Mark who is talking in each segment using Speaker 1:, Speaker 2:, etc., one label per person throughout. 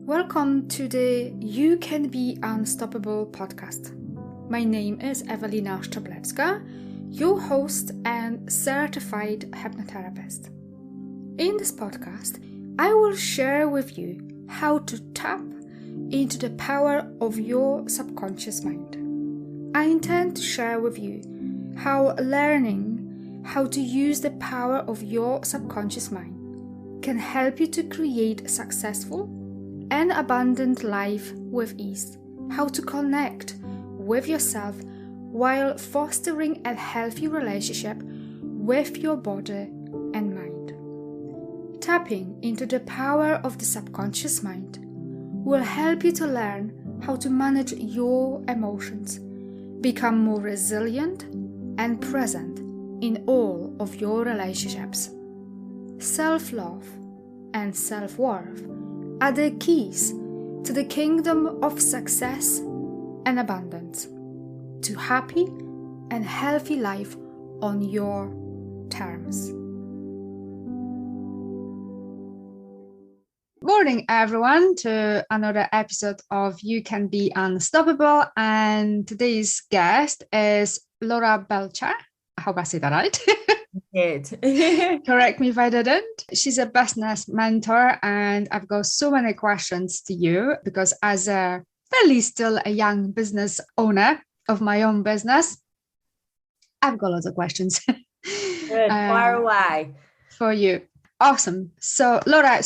Speaker 1: Welcome to the You Can Be Unstoppable podcast. My name is Ewelina Szczeblewska, your host and certified hypnotherapist. In this podcast, I will share with you how to tap into the power of your subconscious mind. I intend to share with you how learning how to use the power of your subconscious mind can help you to create a successful and abundant life with ease, how to connect with yourself while fostering a healthy relationship with your body and mind. Tapping into the power of the subconscious mind will help you to learn how to manage your emotions, become more resilient and present in all of your relationships. Self-love and self-worth are the keys to the kingdom of success and abundance, to happy and healthy life on your terms. Morning, everyone, to another episode of You Can Be Unstoppable. And today's guest is Laura Belcher. I hope I said that right.
Speaker 2: Good.
Speaker 1: Correct me if I didn't. She's a business mentor, and I've got so many questions to you because as a fairly still a young business owner of my own business, I've got lots of questions.
Speaker 2: Good. Fire away.
Speaker 1: For you. Awesome. So Laura,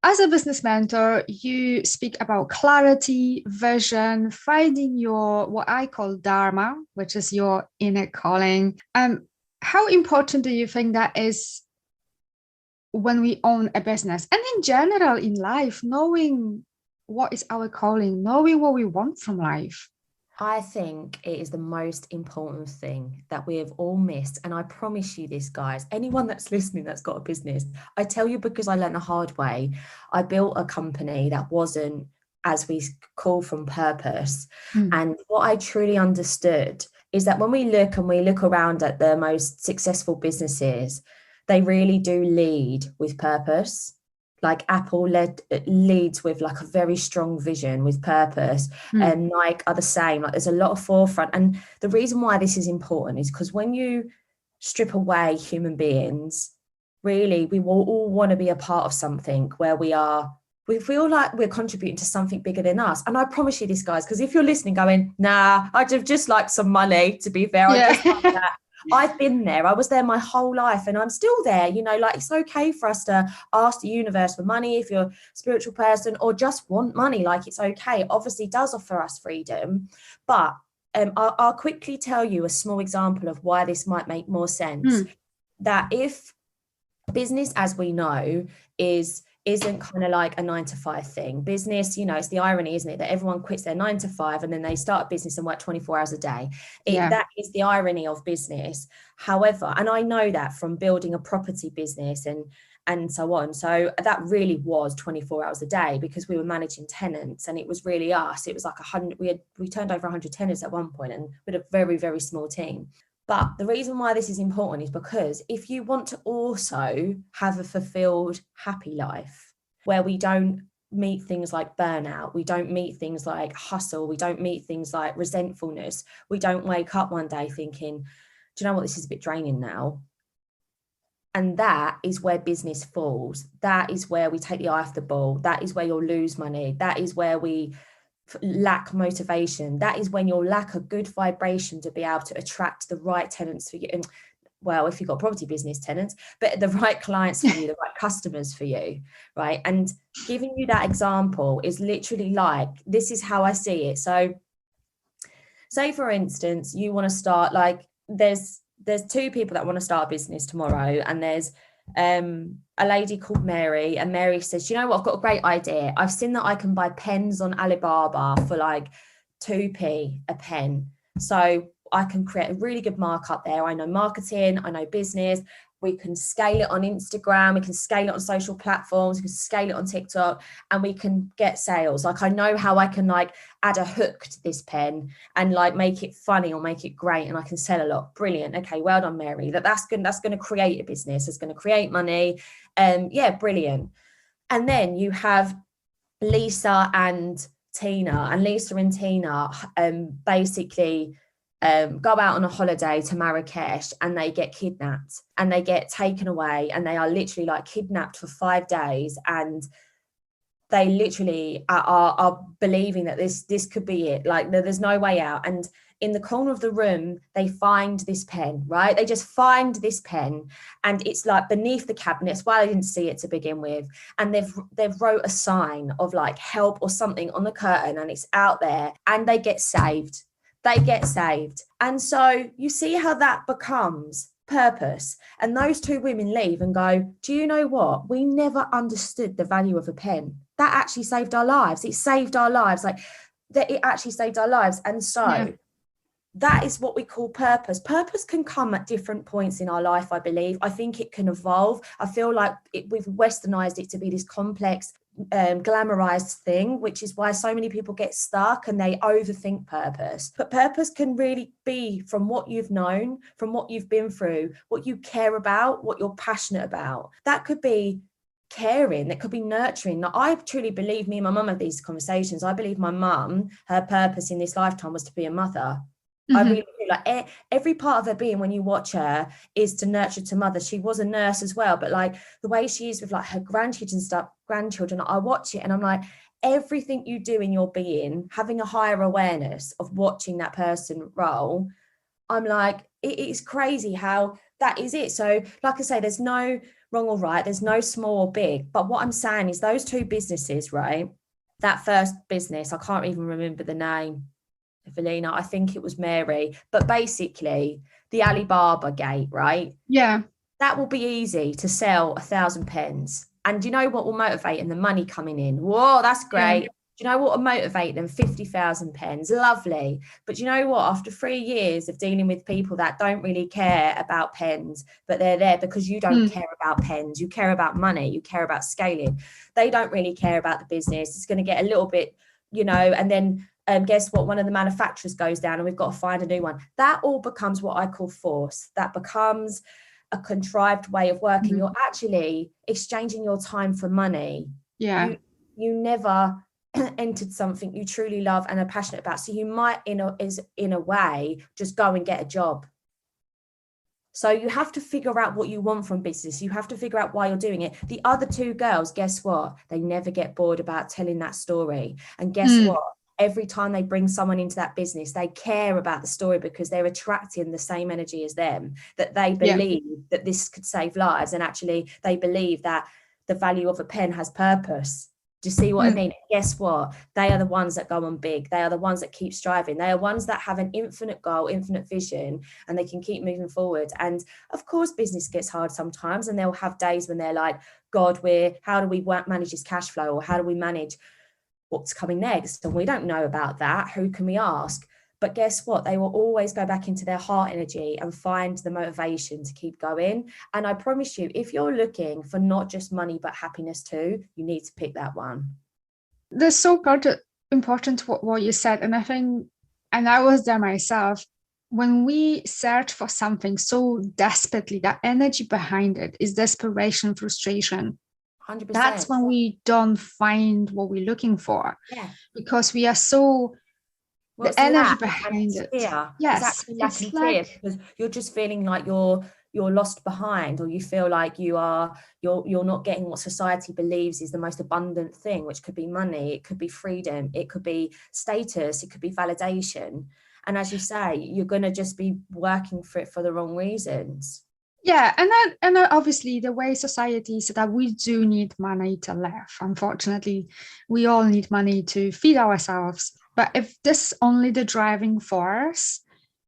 Speaker 1: as a business mentor, you speak about clarity, vision, finding your, what I call dharma, which is your inner calling. How important do you think that is when we own a business and in general in life, knowing what is our calling, knowing what we want from life?
Speaker 2: I think it is the most important thing that we have all missed. And I promise you this, guys, anyone that's listening that's got a business, I tell you because I learned the hard way. I built a company that wasn't, as we call, from purpose. And what I truly understood is that when we look around at the most successful businesses, they really do lead with purpose. Like Apple leads with like a very strong vision with purpose, and Nike are the same. Like there's a lot of forefront. And the reason why this is important is because when you strip away human beings, really, we will all want to be a part of something where we feel like we're contributing to something bigger than us. And I promise you this, guys, because if you're listening going, nah, I'd have just like some money, to be fair.
Speaker 1: Yeah.
Speaker 2: I just like that. I've been there. I was there my whole life and I'm still there. You know, like it's okay for us to ask the universe for money if you're a spiritual person or just want money. Like it's okay. It obviously does offer us freedom. But I'll quickly tell you a small example of why this might make more sense. That if business, as we know, isn't kind of like a 9-to-5 thing. Business, you know, it's the irony, isn't it, that everyone quits their 9-to-5 and then they start a business and work 24 hours a day. That is the irony of business. However, and I know that from building a property business and so on. So that really was 24 hours a day because we were managing tenants and it was really us. It was like 100, we turned over 100 tenants at one point and with a very, very small team. But the reason why this is important is because if you want to also have a fulfilled, happy life where we don't meet things like burnout, we don't meet things like hustle, we don't meet things like resentfulness, we don't wake up one day thinking, do you know what, this is a bit draining now. And that is where business falls. That is where we take the eye off the ball. That is where you'll lose money. That is where we lack motivation. That is when you'll lack a good vibration to be able to attract the right tenants for you. And well, if you've got property business tenants, but the right clients for you, the right customers for you, right? And giving you that example is literally like, this is how I see it. So say, for instance, you want to start, like there's two people that want to start a business tomorrow, and there's a lady called Mary, and Mary says, you know what, I've got a great idea. I've seen that I can buy pens on Alibaba for like 2p a pen. So I can create a really good markup there. I know marketing, I know business. we can scale it on Instagram, we can scale it on social platforms, we can scale it on TikTok, and we can get sales. Like I know how I can like add a hook to this pen and like make it funny or make it great, and I can sell a lot. Brilliant. Okay, well done, Mary. That's going to create a business. It's going to create money. Yeah, brilliant. And then you have Lisa and Tina, and Lisa and Tina basically go out on a holiday to Marrakesh, and they get kidnapped and they get taken away, and they are literally like kidnapped for 5 days, and they literally are believing that this could be it, like there's no way out. And in the corner of the room they find this pen, right? They just find this pen, and it's like beneath the cabinet. It's why I didn't see it to begin with, and they've wrote a sign of like help or something on the curtain, and it's out there, and they get saved. And so you see how that becomes purpose. And those two women leave and go, do you know what? We never understood the value of a pen. That actually saved our lives. It saved our lives. Like that, it actually saved our lives. And so that is what we call purpose. Purpose can come at different points in our life, I believe. I think it can evolve. I feel like we've westernized it to be this complex, glamorized thing, which is why so many people get stuck and they overthink purpose. But purpose can really be from what you've known, from what you've been through, what you care about, what you're passionate about. That could be caring, that could be nurturing. Now, I truly believe, me and my mum have these conversations, I believe my mum, her purpose in this lifetime was to be a mother. I really do. Like every part of her being, when you watch her, is to nurture, to mother. She was a nurse as well, but like the way she is with like her grandchildren, I watch it and I'm like, everything you do in your being, having a higher awareness of watching that person roll, I'm like, it is crazy how that is it. So like I say, there's no wrong or right, there's no small or big, but what I'm saying is those two businesses, right? That first business, I can't even remember the name, Evelina, I think it was Mary, but basically the Alibaba gate, right?
Speaker 1: Yeah.
Speaker 2: That will be easy to sell 1,000 pens. And you know what will motivate them? The money coming in. Whoa, that's great.
Speaker 1: Yeah.
Speaker 2: Do you know what will motivate them? 50,000 pens. Lovely. But you know what? After 3 years of dealing with people that don't really care about pens, but they're there because you don't care about pens, you care about money, you care about scaling. They don't really care about the business. It's going to get a little bit, and then guess what? One of the manufacturers goes down and we've got to find a new one. That all becomes what I call force. That becomes a contrived way of working. You're actually exchanging your time for money.
Speaker 1: Yeah.
Speaker 2: You never entered something you truly love and are passionate about. So you might, in a way, just go and get a job. So you have to figure out what you want from business. You have to figure out why you're doing it. The other two girls, guess what? They never get bored about telling that story. And guess what? Every time they bring someone into that business, they care about the story because they're attracting the same energy as them, that they believe that this could save lives. And actually they believe that the value of a pen has purpose. Do you see what I mean? Guess what? They are the ones that go on big. They are the ones that keep striving. They are ones that have an infinite goal, infinite vision, and they can keep moving forward. And of course, business gets hard sometimes, and they'll have days when they're like, God, how do we manage this cash flow? Or how do we manage what's coming next? And we don't know about that. Who can we ask? But guess what? They will always go back into their heart energy and find the motivation to keep going. And I promise you, if you're looking for not just money, but happiness too, you need to pick that one.
Speaker 1: That's so important what you said. And I think, and I was there myself, when we search for something so desperately, that energy behind it is desperation, frustration.
Speaker 2: 100%.
Speaker 1: That's when we don't find what we're looking for.
Speaker 2: Yeah.
Speaker 1: Because we are so, the energy behind it.
Speaker 2: Fear.
Speaker 1: Yes.
Speaker 2: It's like, because you're just feeling like you're lost behind, or you feel like you're not getting what society believes is the most abundant thing, which could be money, it could be freedom, it could be status, it could be validation. And as you say, you're going to just be working for it for the wrong reasons.
Speaker 1: Yeah, and obviously the way society is that we do need money to live. Unfortunately, we all need money to feed ourselves. But if this is only the driving force,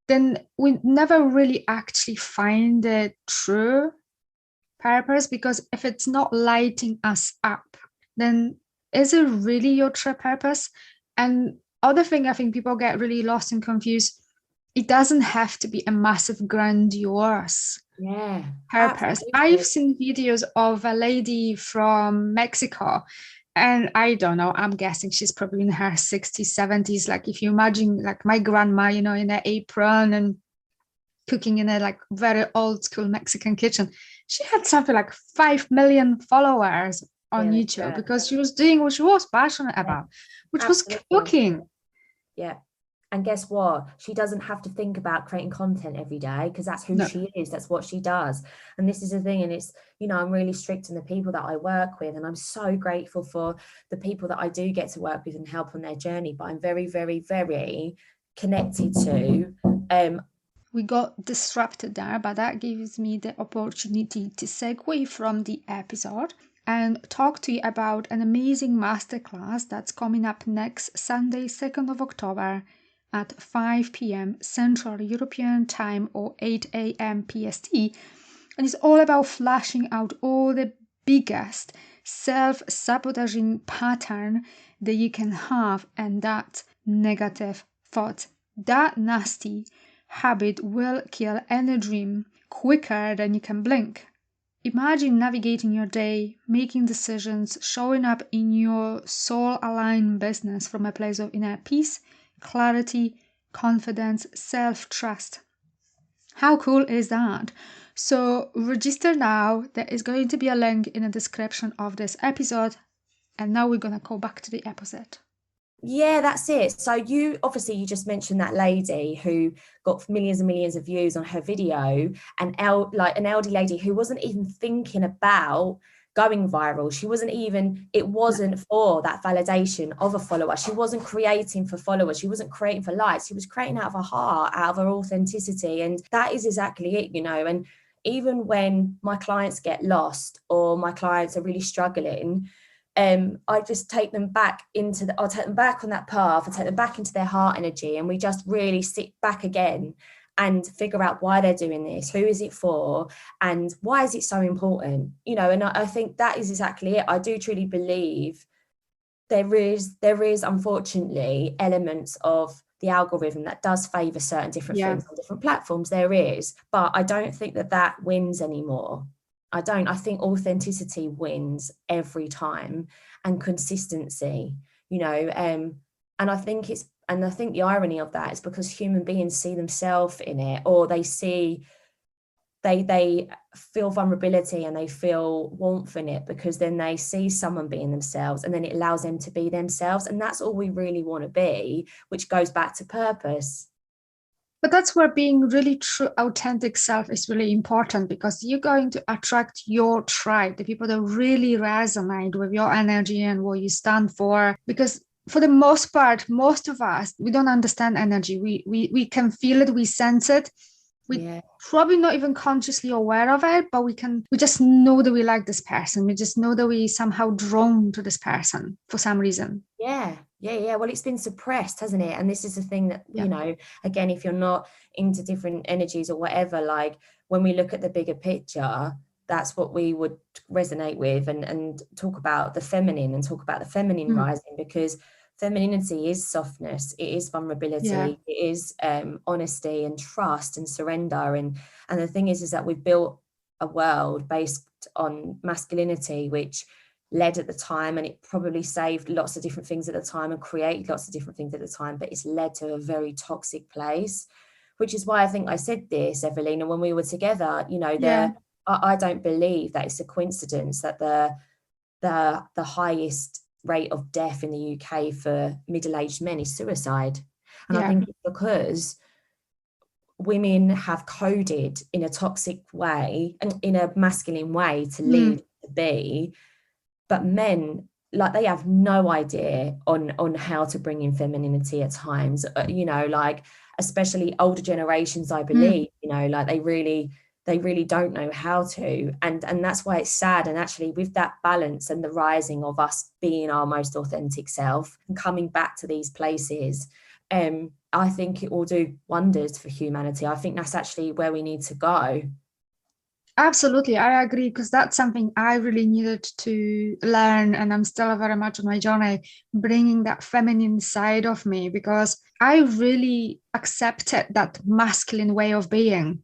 Speaker 1: then we never really actually find the true purpose, because if it's not lighting us up, then is it really your true purpose? And other thing I think people get really lost and confused, it doesn't have to be a massive grandiose
Speaker 2: Yeah,
Speaker 1: purpose. I've
Speaker 2: absolutely.
Speaker 1: seen videos of a lady from Mexico, and I don't know, I'm guessing she's probably in her 60s, 70s. Like if you imagine like my grandma, in an apron and cooking in a like very old school Mexican kitchen. She had something like 5 million followers on
Speaker 2: Yeah,
Speaker 1: YouTube
Speaker 2: yeah,
Speaker 1: because she was doing what she was passionate
Speaker 2: yeah,
Speaker 1: about, which was
Speaker 2: absolutely.
Speaker 1: cooking.
Speaker 2: Yeah. And guess what? She doesn't have to think about creating content every day because that's who
Speaker 1: No.
Speaker 2: she is. That's what she does. And this is the thing. And it's, I'm really strict in the people that I work with. And I'm so grateful for the people that I do get to work with and help on their journey. But I'm very, very, very connected to.
Speaker 1: We got disrupted there, but that gives me the opportunity to segue from the episode and talk to you about an amazing masterclass that's coming up next Sunday, 2nd of October at 5 p.m. Central European Time or 8 a.m. PST. And it's all about flashing out all the biggest self-sabotaging pattern that you can have, and that negative thought, that nasty habit will kill any dream quicker than you can blink. Imagine navigating your day, making decisions, showing up in your soul aligned business from a place of inner peace, clarity, confidence, self trust. How cool is that? So, register now. There is going to be a link in the description of this episode. And now we're going to go back to the episode.
Speaker 2: Yeah, that's it. So you just mentioned that lady who got millions and millions of views on her video, and an elderly lady who wasn't even thinking about going viral. It wasn't for that validation of a follower. She wasn't creating for followers. She wasn't creating for likes. She was creating out of her heart, out of her authenticity. And that is exactly it, And even when my clients get lost or my clients are really struggling, I just take them back I'll take them back on that path, I take them back into their heart energy, and we just really sit back again and figure out why they're doing this, who is it for, and why is it so important, and I think that is exactly it. I do truly believe there is unfortunately elements of the algorithm that does favor certain different things on different platforms. There is, but I don't think that wins anymore. I don't. I think authenticity wins every time, and consistency, and I think the irony of that is because human beings see themselves in it, or they feel vulnerability and they feel warmth in it, because then they see someone being themselves and then it allows them to be themselves. And that's all we really want to be, which goes back to purpose.
Speaker 1: But that's where being really true, authentic self is really important, because you're going to attract your tribe, the people that really resonate with your energy and what you stand for. Because for the most part, most of us, we don't understand energy. We can feel it, we sense it. We probably not even consciously aware of it, but we just know that we like this person. We just know that we somehow drawn to this person for some reason.
Speaker 2: Yeah. Well, it's been suppressed, hasn't it? And this is the thing that, again, if you're not into different energies or whatever, like when we look at the bigger picture, that's what we would resonate with, and talk about the feminine and talk about the feminine rising, because femininity is softness, it is vulnerability, it is honesty and trust and surrender. And the thing is that we've built a world based on masculinity, which led at the time, and it probably saved lots of different things at the time and created lots of different things at the time, but it's led to a very toxic place, which is why I think I said this, Evelina, when we were together, I don't believe that it's a coincidence that the highest rate of death in the UK for middle-aged men is suicide. And I think it's because women have coded in a toxic way and in a masculine way to lead to be, but men, like, they have no idea on how to bring in femininity at times, like especially older generations, I believe, like they really don't know how to, and that's why it's sad. And actually, with that balance and the rising of us being our most authentic self and coming back to these places, I think it will do wonders for humanity. I think that's actually where we need to go.
Speaker 1: Absolutely, I agree, because that's something I really needed to learn, and I'm still very much on my journey, bringing that feminine side of me, because I really accepted that masculine way of being.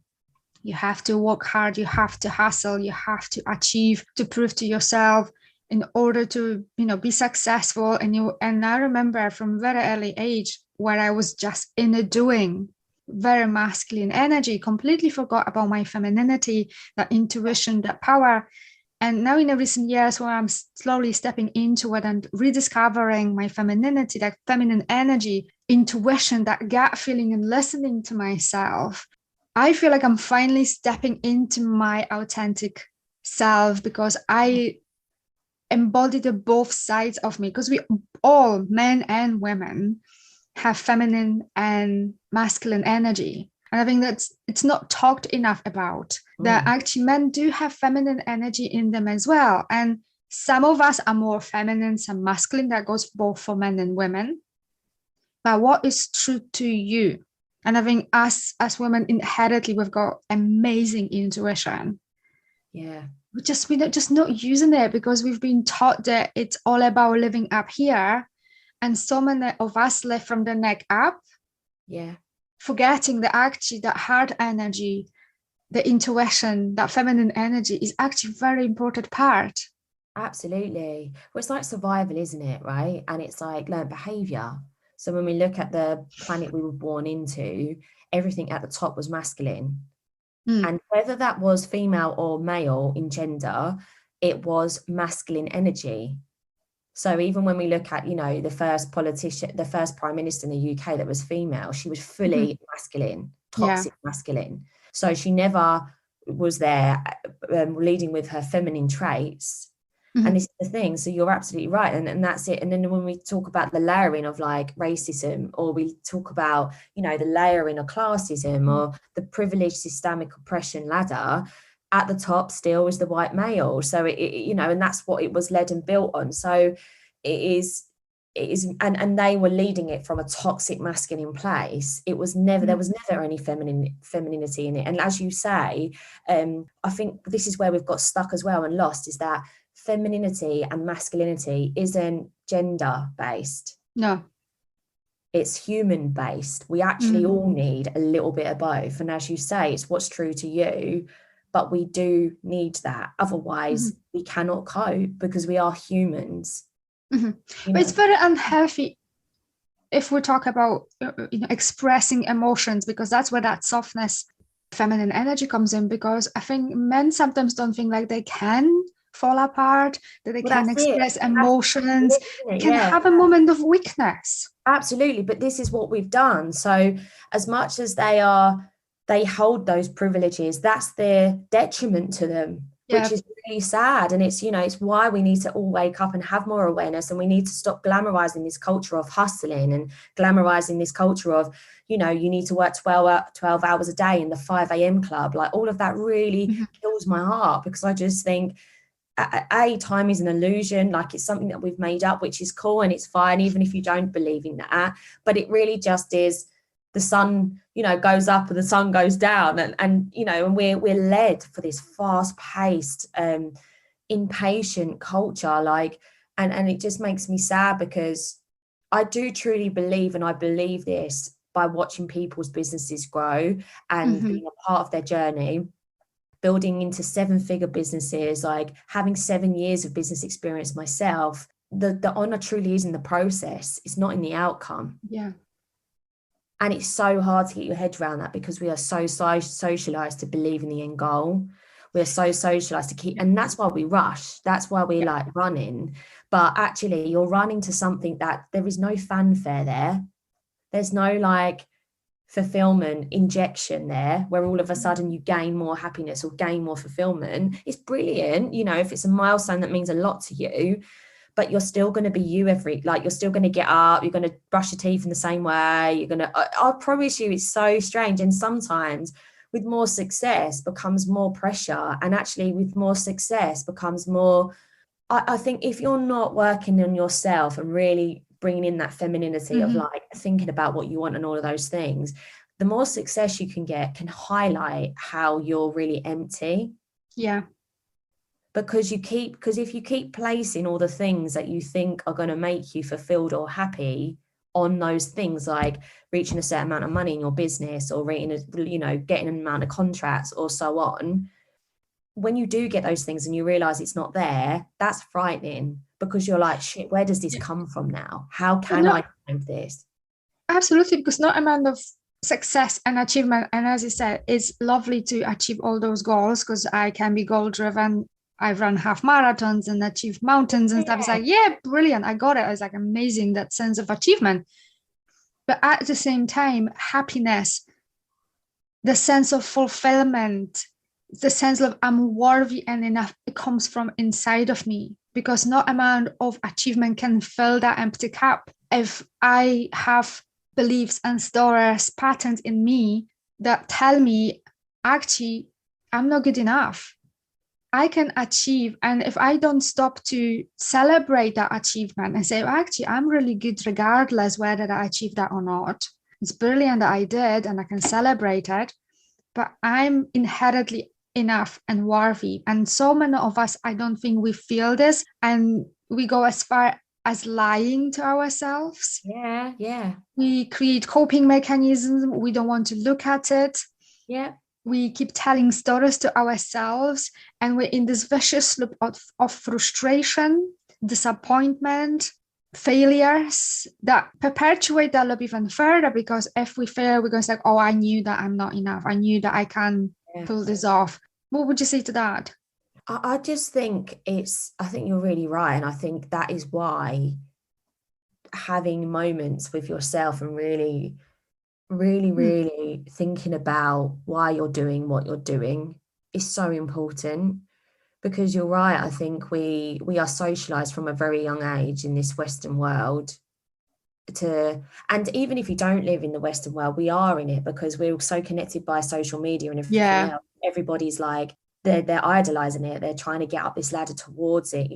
Speaker 1: You have to work hard, you have to hustle, you have to achieve, to prove to yourself in order to, be successful. And I remember from very early age where I was just in a doing, very masculine energy, completely forgot about my femininity, that intuition, that power. And now in the recent years where I'm slowly stepping into it and rediscovering my femininity, that feminine energy, intuition, that gut feeling, and listening to myself, I feel like I'm finally stepping into my authentic self, because I embody the both sides of me, because we all, men and women, have feminine and masculine energy. And I think it's not talked enough about, that actually men do have feminine energy in them as well. And some of us are more feminine, some masculine. That goes both for men and women. But what is true to you? And I think us as women, inherently, we've got amazing intuition.
Speaker 2: Yeah.
Speaker 1: We're just not using it, because we've been taught that it's all about living up here. And so many of us live from the neck up.
Speaker 2: Yeah.
Speaker 1: Forgetting that actually that heart energy, the intuition, that feminine energy is actually a very important part.
Speaker 2: Absolutely. Well, it's like survival, isn't it? Right. And it's like learned behavior. So when we look at the planet we were born into, everything at the top was masculine. And whether that was female or male in gender, it was masculine energy. So even when we look at, the first politician, the first prime minister in the UK that was female, she was fully masculine, toxic masculine. So she never was there leading with her feminine traits. And this is the thing. So you're absolutely right. And that's it. And then when we talk about the layering of like racism, or we talk about, the layering of classism, or the privileged systemic oppression ladder, at the top still is the white male. So and that's what it was led and built on. So it is, and they were leading it from a toxic masculine place. It was never, there was never any femininity in it. And as you say, I think this is where we've got stuck as well and lost, is that femininity and masculinity isn't gender based.
Speaker 1: No.
Speaker 2: It's human based. We actually all need a little bit of both. And as you say, it's what's true to you, but we do need that. Otherwise, we cannot cope, because we are humans.
Speaker 1: But it's very unhealthy if we talk about expressing emotions, because that's where that softness, feminine energy comes in. Because I think men sometimes don't think like they can fall apart, that they can express emotions, can have a moment of weakness.
Speaker 2: Absolutely. But this is what we've done. So as much as they hold those privileges, that's their detriment to them, which is really sad. And it's, it's why we need to all wake up and have more awareness, and we need to stop glamorizing this culture of hustling, and glamorizing this culture of, you need to work 12 hours a day in the 5 a.m. club. Like, all of that really kills my heart, because I just think, time is an illusion. Like, it's something that we've made up, which is cool and it's fine, even if you don't believe in that. But it really just is, the sun, goes up and the sun goes down, and we're led for this fast-paced, impatient culture, like, and it just makes me sad, because I do truly believe, and I believe this by watching people's businesses grow and being a part of their journey, building into 7-figure businesses, like having 7 years of business experience myself. The honor truly is in the process. It's not in the outcome.
Speaker 1: Yeah.
Speaker 2: And it's so hard to get your head around that, because we are so socialized to believe in the end goal. We're so socialized to keep, and that's why we rush. That's why we like running. But actually, you're running to something that there is no fanfare there. There's no like fulfillment injection there, where all of a sudden you gain more happiness or gain more fulfillment. It's brilliant, if it's a milestone that means a lot to you, but you're still going to be you you're still going to get up, you're going to brush your teeth in the same way, I promise you, it's so strange. And sometimes with more success becomes more pressure, and actually with more success becomes more, I think if you're not working on yourself and really bringing in that femininity of like thinking about what you want and all of those things, the more success you can get can highlight how you're really empty.
Speaker 1: Yeah.
Speaker 2: Because if you keep placing all the things that you think are going to make you fulfilled or happy on those things, like reaching a certain amount of money in your business, or getting an amount of contracts, or so on. When you do get those things and you realize it's not there, that's frightening, because you're like, shit, where does this come from now? How can I find this?
Speaker 1: Absolutely, because no amount of success and achievement, and as you said, it's lovely to achieve all those goals, because I can be goal driven. I've run half marathons and achieved mountains and stuff. It's like, yeah, brilliant, I got it. It's like amazing, that sense of achievement. But at the same time, happiness, the sense of fulfillment, the sense of I'm worthy and enough, it comes from inside of me, because no amount of achievement can fill that empty cup. If I have beliefs and stories, patterns in me that tell me, actually, I'm not good enough, I can achieve. And if I don't stop to celebrate that achievement and say, actually, I'm really good regardless whether I achieve that or not. It's brilliant that I did and I can celebrate it, but I'm inherently enough and worthy. And so many of us, I don't think we feel this, and we go as far as lying to ourselves.
Speaker 2: Yeah.
Speaker 1: We create coping mechanisms. We don't want to look at it.
Speaker 2: Yeah.
Speaker 1: We keep telling stories to ourselves, and we're in this vicious loop of frustration, disappointment, failures that perpetuate that loop even further, because if we fail, we're going to say, oh, I knew that I'm not enough. I knew that I can pull this off. What would you say to that?
Speaker 2: I just think I think you're really right. And I think that is why having moments with yourself and really thinking about why you're doing what you're doing is so important. Because you're right, I think we are socialized from a very young age in this Western world and even if you don't live in the Western world, we are in it, because we're so connected by social media and everything else. Everybody's like, they're idolizing it, they're trying to get up this ladder towards it,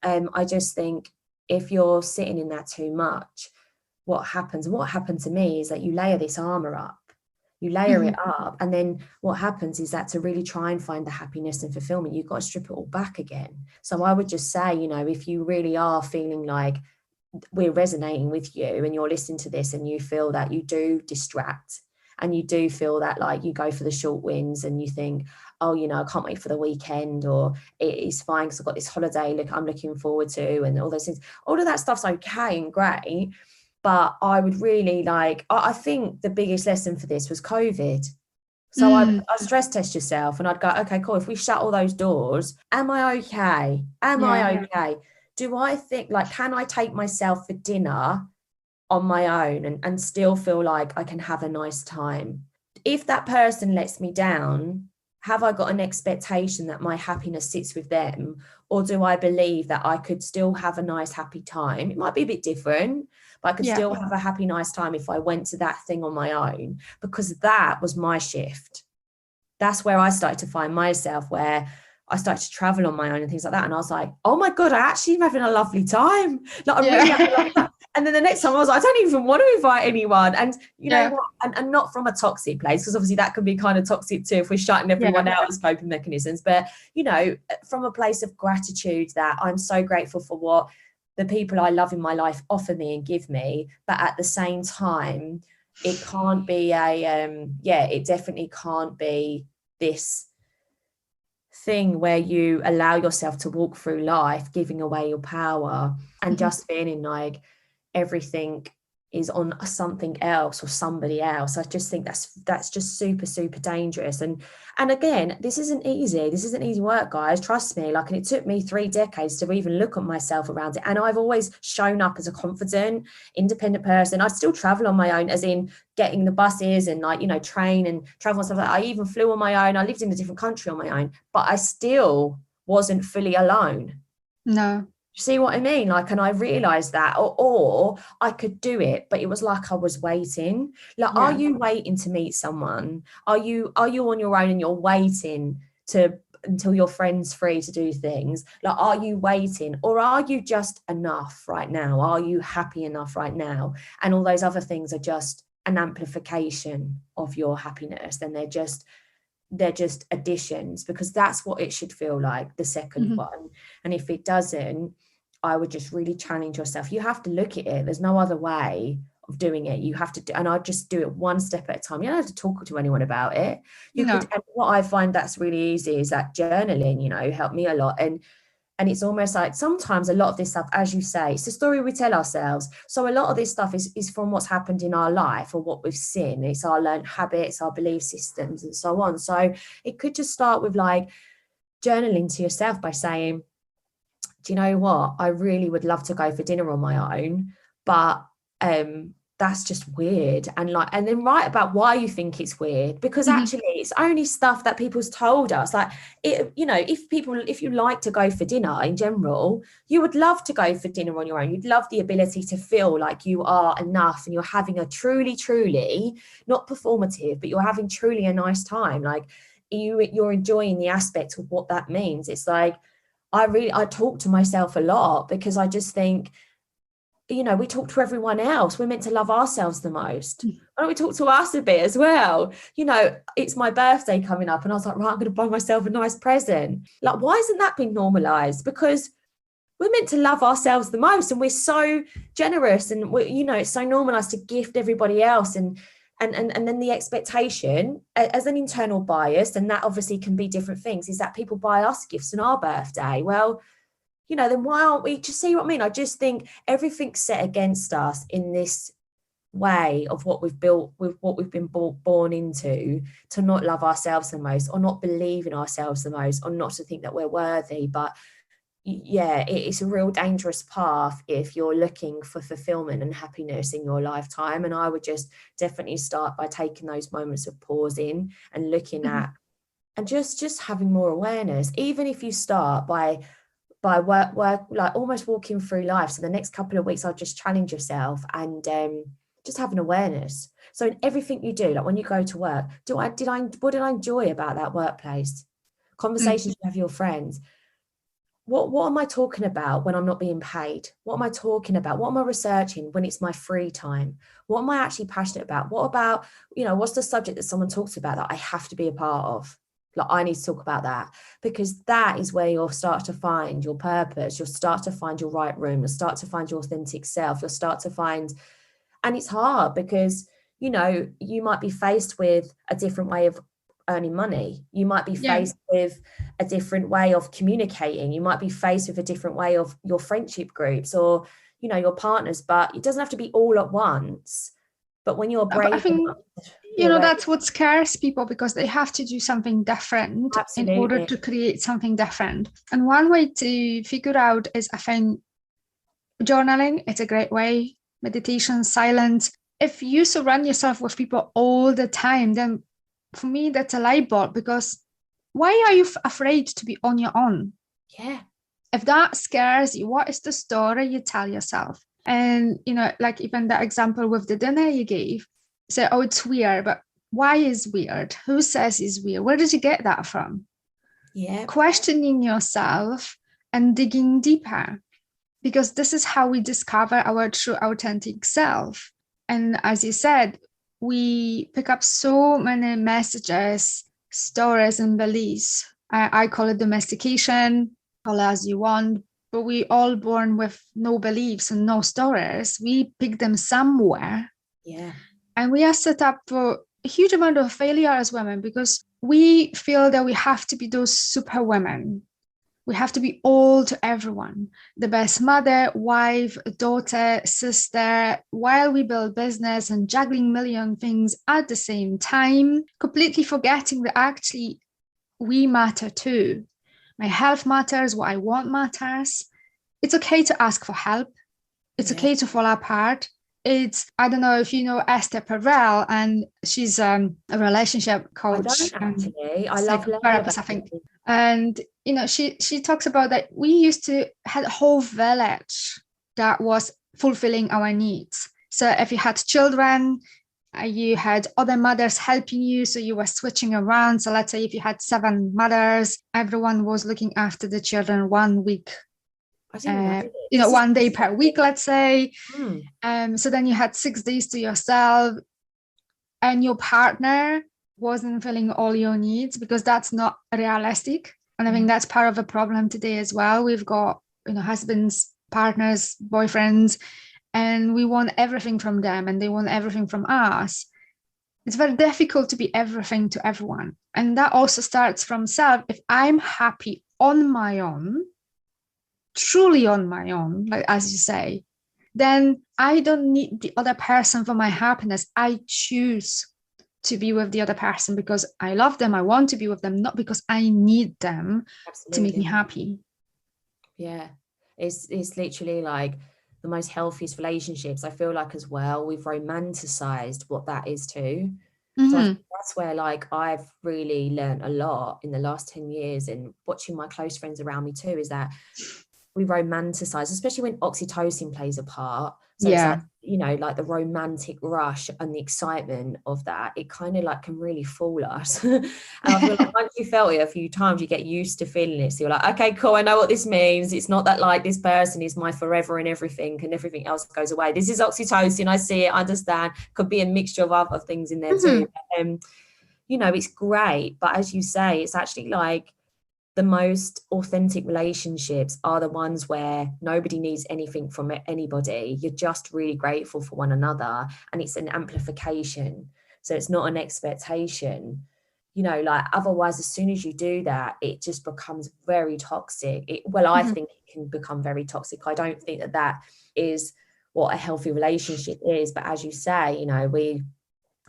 Speaker 2: I just think if you're sitting in that too much, what happened to me is that you layer this armor up, you layer it up, and then what happens is that to really try and find the happiness and fulfillment, you've got to strip it all back again. So I would just say, if you really are feeling like we're resonating with you and you're listening to this and you feel that you do distract and you do feel that like you go for the short wins and you think, oh, I can't wait for the weekend, or it's fine because I've got this holiday I'm looking forward to, and all those things, all of that stuff's okay and great. But I would really I think the biggest lesson for this was COVID. So I stress test yourself and I'd go, okay, cool. If we shut all those doors, am I okay? I okay? Do I think can I take myself for dinner on my own and still feel like I can have a nice time? If that person lets me down, have I got an expectation that my happiness sits with them? Or do I believe that I could still have a nice, happy time? It might be a bit different, but I could still have a happy, nice time if I went to that thing on my own, because that was my shift. That's where I started to find myself, where I started to travel on my own and things like that. And I was like, oh my God, I actually am having a lovely time. I'm really having a lovely time. And then the next time I was like, I don't even want to invite anyone. And you know what? And not from a toxic place, because obviously that can be kind of toxic too if we're shutting everyone out as coping mechanisms. But, from a place of gratitude, that I'm so grateful for what the people I love in my life offer me and give me. But at the same time, it can't be it definitely can't be this thing where you allow yourself to walk through life giving away your power and just feeling like everything is on something else or somebody else. I just think that's just super, super dangerous. And again, this isn't easy work, guys, trust me. And it took me 3 decades to even look at myself around it, and I've always shown up as a confident, independent person. I still travel on my own, as in getting the buses and train and travel and stuff like that. I even flew on my own. I lived in a different country on my own, but I still wasn't fully alone.
Speaker 1: No.
Speaker 2: See what I mean? And I realized that, or I could do it, but it was like I was waiting. Are you waiting to meet someone? Are you on your own and you're waiting until your friend's free to do things? Are you waiting, or are you just enough right now? Are you happy enough right now? And all those other things are just an amplification of your happiness, and they're just additions, because that's what it should feel like, the second one. And if it doesn't, I would just really challenge yourself. You have to look at it. There's no other way of doing it. You have to do, and I'd just do it one step at a time. You don't have to talk to anyone about it. You
Speaker 1: No.
Speaker 2: could, and what I find that's really easy is that journaling, you know, helped me a lot. And it's almost like sometimes a lot of this stuff, as you say, it's the story we tell ourselves. So a lot of this stuff is from what's happened in our life or what we've seen. It's our learned habits, our belief systems, and so on. So it could just start with like journaling to yourself by saying, do you know what? I really would love to go for dinner on my own, but that's just weird. And then write about why you think it's weird, because actually it's only stuff that people's told us. Like, you know, if you like to go for dinner in general, you would love to go for dinner on your own. You'd love the ability to feel like you are enough and you're having a truly, not performative, but you're having truly a nice time. Like you're enjoying the aspect of what that means. It's like, I talk to myself a lot because I just think, you know, we talk to everyone else. We're meant to love ourselves the most. Why don't we talk to us a bit as well? You know, it's my birthday coming up and I was like, right, I'm going to buy myself a nice present. Like, why hasn't that been normalized? Because we're meant to love ourselves the most, and we're so generous, and you know, it's so normalized to gift everybody else, and then the expectation as an internal bias, and that obviously can be different things, is that people buy us gifts on our birthday. Well, you know, then why aren't we? Just see what I mean? I just think everything's set against us in this way of what we've built, with what we've been born into, to not love ourselves the most, or not believe in ourselves the most, or not to think that we're worthy. But yeah, it's a real dangerous path if you're looking for fulfillment and happiness in your lifetime. And I would just definitely start by taking those moments of pausing and looking at, and just having more awareness. Even if you start by work like almost walking through life, so the next couple of weeks I'll just challenge yourself and just have an awareness. So in everything you do, like when you go to work, what did I enjoy about that workplace? Conversations you have with your friends. What am I talking about when I'm not being paid? What am I talking about? What am I researching when it's my free time? What am I actually passionate about? What about, you know, what's the subject that someone talks about that I have to be a part of? Like, I need to talk about that, because that is where you'll start to find your purpose. You'll start to find your right room. You'll start to find your authentic self. You'll start to find, and it's hard because, you know, you might be faced with a different way of earning money. You might be faced with a different way of communicating. You might be faced with a different way of your friendship groups, or, you know, your partners, but it doesn't have to be all at once. But when you're brave,
Speaker 1: I think, you know, that's what scares people, because they have to do something different in order to create something different. And one way to figure out is, I think, journaling. It's a great way. Meditation, silence. If you surround yourself with people all the time, then for me, that's a light bulb, because why are you afraid to be on your own?
Speaker 2: Yeah.
Speaker 1: If that scares you, what is the story you tell yourself? And, you know, like even the example with the dinner you gave, say, oh, it's weird, but why is weird? Who says it's weird? Where did you get that from?
Speaker 2: Yeah.
Speaker 1: Questioning yourself and digging deeper, because this is how we discover our true authentic self. And as you said, we pick up so many messages, stories, and beliefs. I call it domestication, call it as you want, but we all born with no beliefs and no stories. We pick them somewhere.
Speaker 2: Yeah.
Speaker 1: And we are set up for a huge amount of failure as women, because we feel that we have to be those super women. We have to be all to everyone, the best mother, wife, daughter, sister, while we build business and juggling million things at the same time, completely forgetting that actually we matter too. My health matters, what I want matters. It's okay to ask for help. It's okay to fall apart. It's, I don't know if you know Esther Perel, and she's a relationship coach.
Speaker 2: I don't actually. I love
Speaker 1: therapist, I think. And, you know, she talks about that we used to have a whole village that was fulfilling our needs. So if you had children, you had other mothers helping you, so you were switching around. So let's say if you had 7 mothers, everyone was looking after the children 1 week. You know, 1 day per week, let's say. So then you had 6 days to yourself, and your partner wasn't filling all your needs, because that's not realistic. And I think that's part of the problem today as well. We've got, you know, husbands partners, boyfriends, and we want everything from them and they want everything from us. It's very difficult to be everything to everyone. And that also starts from self. If I'm happy on my own, truly on my own, like as you say, then I don't need the other person for my happiness. I choose to be with the other person because I love them. I want to be with them, not because I need them to make me happy.
Speaker 2: Yeah, it's literally like the most healthiest relationships. I feel like as well, we've romanticized what that is too. So I think that's where like I've really learned a lot in the last 10 years and watching my close friends around me too, is that we romanticize, especially when oxytocin plays a part. So it's like, you know, like the romantic rush and the excitement of that, it kind of like can really fool us. And I feel like once you felt it a few times, you get used to feeling it. So you're like, okay, cool, I know what this means. It's not that like this person is my forever and everything else goes away. This is oxytocin. I see it, I understand. Could be a mixture of other things in there too. You know, it's great. But as you say, it's actually like, the most authentic relationships are the ones where nobody needs anything from anybody. You're just really grateful for one another, and it's an amplification. So it's not an expectation, you know, like otherwise, as soon as you do that, it just becomes very toxic. I think it can become very toxic. I don't think that that is what a healthy relationship is. But as you say, you know, we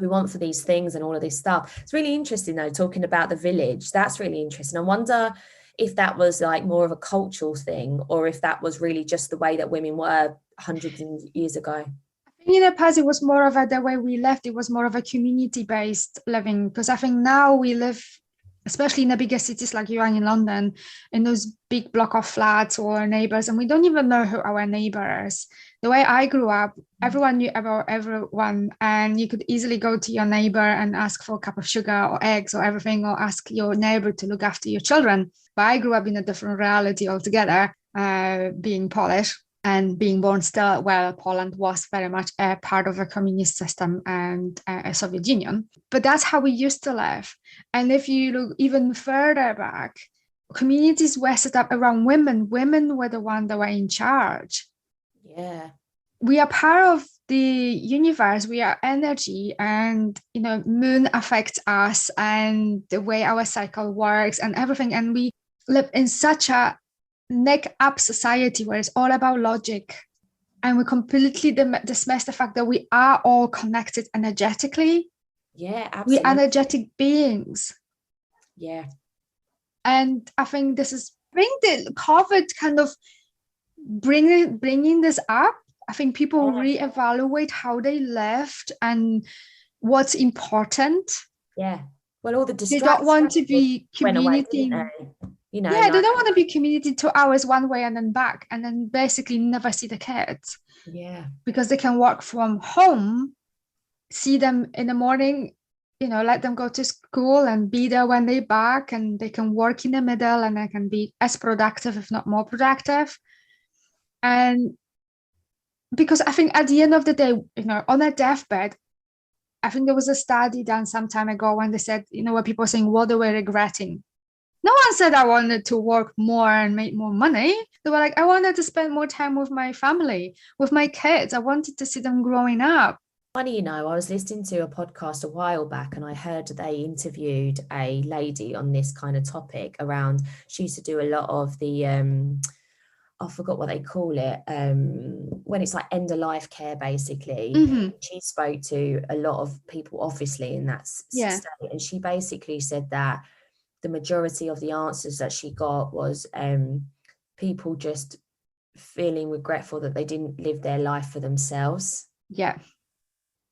Speaker 2: want for these things and all of this stuff. It's really interesting though, talking about the village. That's really interesting. I wonder if that was like more of a cultural thing, or if that was really just the way that women were hundreds of years ago.
Speaker 1: I think in the past it was more of the way we lived, it was more of a community-based living, because I think now we live, especially in the bigger cities like you are in London, in those big block of flats or neighbors, and we don't even know who our neighbor is. The way I grew up, everyone knew about everyone, and you could easily go to your neighbor and ask for a cup of sugar or eggs or everything, or ask your neighbor to look after your children. But I grew up in a different reality altogether, being Polish and being born still where Poland was very much a part of a communist system and a Soviet Union. But that's how we used to live. And if you look even further back, communities were set up around women. Women were the ones that were in charge.
Speaker 2: Yeah.
Speaker 1: We are part of the universe. We are energy, and you know, moon affects us and the way our cycle works and everything. And we live in such a neck up society where it's all about logic, and we completely dismiss the fact that we are all connected energetically.
Speaker 2: Yeah, absolutely.
Speaker 1: We're energetic beings.
Speaker 2: Yeah.
Speaker 1: And I think this is the COVID kind of bringing this up. I think people reevaluate how they lived and what's important.
Speaker 2: Yeah. Well, all the
Speaker 1: distractions. They don't want to be communicating.
Speaker 2: You know,
Speaker 1: yeah, like, they don't want to be communicating 2 hours one way and then back, and then basically never see the kids.
Speaker 2: Yeah.
Speaker 1: Because they can work from home, see them in the morning, you know, let them go to school and be there when they back, and they can work in the middle and they can be as productive, if not more productive. And because I think at the end of the day, you know, on a deathbed, I think there was a study done some time ago when they said, you know, where people were saying, what they were regretting. No one said I wanted to work more and make more money. They were like, I wanted to spend more time with my family, with my kids. I wanted to see them growing up.
Speaker 2: Funny, you know, I was listening to a podcast a while back and I heard they interviewed a lady on this kind of topic around, she used to do a lot of the, I forgot what they call it, when it's like end of life care, basically. She spoke to a lot of people, obviously, in that state. And she basically said that the majority of the answers that she got was people just feeling regretful that they didn't live their life for themselves.
Speaker 1: Yeah.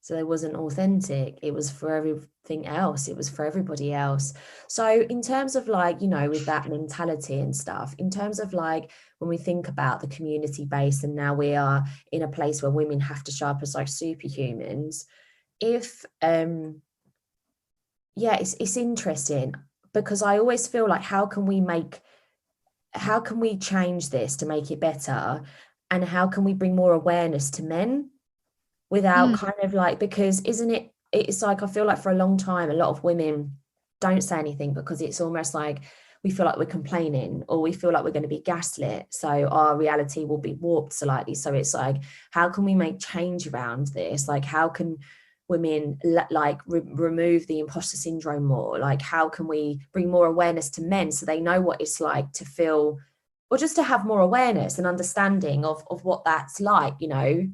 Speaker 2: So it wasn't authentic. It was for everything else. It was for everybody else. So in terms of like, you know, with that mentality and stuff, in terms of like, when we think about the community base and now we are in a place where women have to show up as like superhumans, if, it's interesting because I always feel like, how can we change this to make it better? And how can we bring more awareness to men? Without kind of like, because it's like, I feel like for a long time, a lot of women don't say anything because it's almost like, we feel like we're complaining, or we feel like we're going to be gaslit, so our reality will be warped slightly. So it's like, how can we make change around this? Like, how can women remove the imposter syndrome more? Like, how can we bring more awareness to men so they know what it's like to feel, or just to have more awareness and understanding of what that's like, you know?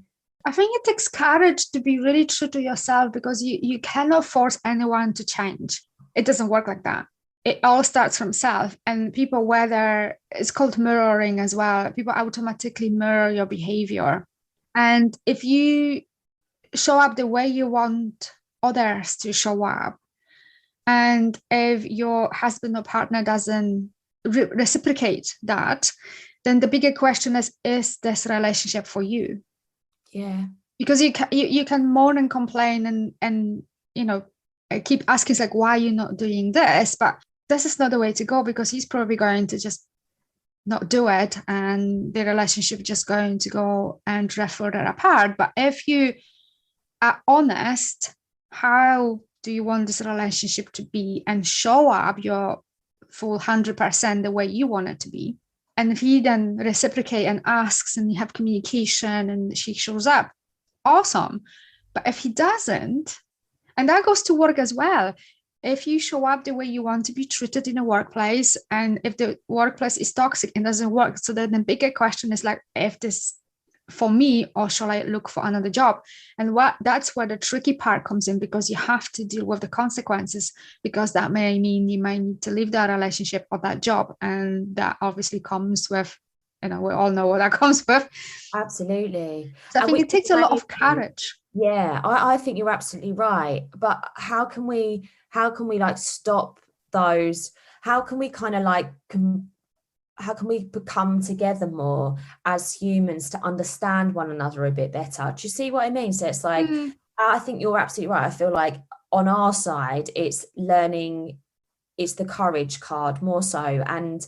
Speaker 1: I think it takes courage to be really true to yourself, because you cannot force anyone to change. It doesn't work like that. It all starts from self. And people, whether it's called mirroring as well, people automatically mirror your behavior. And if you show up the way you want others to show up, and if your husband or partner doesn't reciprocate that, then the bigger question is this relationship for you?
Speaker 2: Yeah.
Speaker 1: Because you can moan and complain and you know, keep asking like, why are you not doing this? But this is not the way to go, because he's probably going to just not do it, and the relationship is just going to go and drift further apart. But if you are honest, how do you want this relationship to be, and show up your full 100% the way you want it to be, and if he then reciprocate and asks, and you have communication, and she shows up, awesome. But if he doesn't, and that goes to work as well, if you show up the way you want to be treated in a workplace, and if the workplace is toxic and doesn't work, so then the bigger question is like, if this for me, or shall I look for another job? And that's where the tricky part comes in, because you have to deal with the consequences, because that may mean you might need to leave that relationship or that job, and that obviously comes with, you know, we all know what that comes with.
Speaker 2: Absolutely.
Speaker 1: So I think it takes a lot of courage.
Speaker 2: Yeah, I think you're absolutely right. But how can we like stop those? How can we kind of like how can we become together more as humans to understand one another a bit better? Do you see what I mean? So it's like, I think you're absolutely right. I feel like on our side, it's learning, it's the courage card more so. And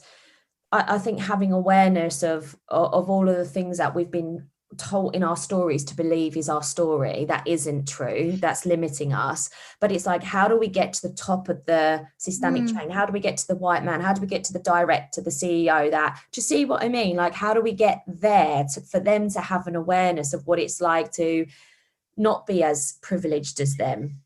Speaker 2: I think having awareness of all of the things that we've been told in our stories to believe is our story, that isn't true, that's limiting us. But it's like, how do we get to the top of the systemic chain? How do we get to the white man? How do we get to the director, the CEO? That, do you see what I mean? Like, how do we get there for them to have an awareness of what it's like to not be as privileged as them?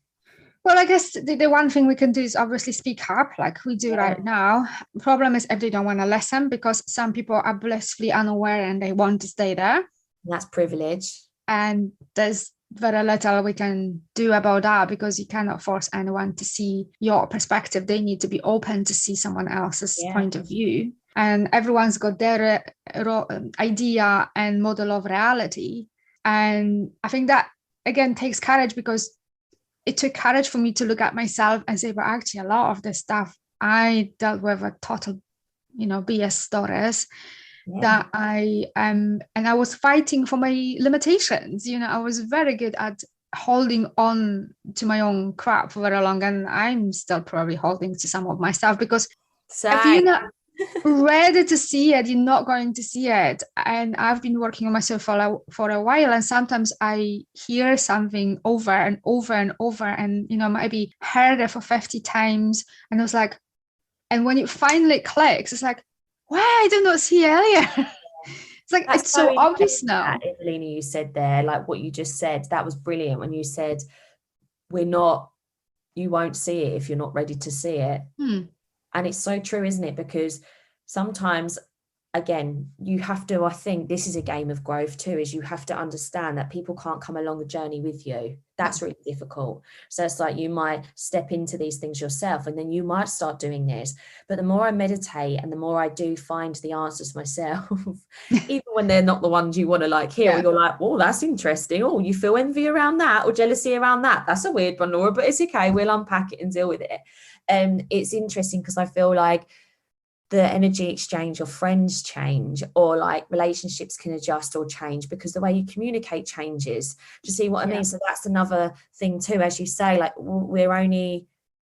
Speaker 1: Well, I guess the one thing we can do is obviously speak up, like we do right now. The problem is if they don't want to listen, because some people are blissfully unaware and they want to stay there.
Speaker 2: That's privilege.
Speaker 1: And there's very little we can do about that, because you cannot force anyone to see your perspective. They need to be open to see someone else's point of view. And everyone's got their idea and model of reality. And I think that, again, takes courage, because it took courage for me to look at myself and say, but actually a lot of this stuff I dealt with a total, BS stories that I and I was fighting for my limitations. I was very good at holding on to my own crap for very long, and I'm still probably holding to some of my stuff, because if you're not ready to see it, you're not going to see it. And I've been working on myself for a while, and sometimes I hear something over and over and over, and maybe heard it for 50 times, and I was like, and when it finally clicks, it's like, why I did not see earlier. It's like, it's so obvious now.
Speaker 2: Evelina, you said there, like what you just said, that was brilliant when you said, you won't see it if you're not ready to see it. And it's so true, isn't it? Because sometimes, again, you have to, I think this is a game of growth too, is you have to understand that people can't come along the journey with you. That's really difficult. So it's like, you might step into these things yourself, and then you might start doing this. But the more I meditate and the more I do find the answers myself, even when they're not the ones you want to like hear, or you're like, oh, that's interesting. Oh, you feel envy around that, or jealousy around that. That's a weird one, Laura, but it's okay. We'll unpack it and deal with it. And it's interesting because I feel like the energy exchange, or friends change, or like relationships can adjust or change because the way you communicate changes. Do you see what I mean? So that's another thing too, as you say, like we're only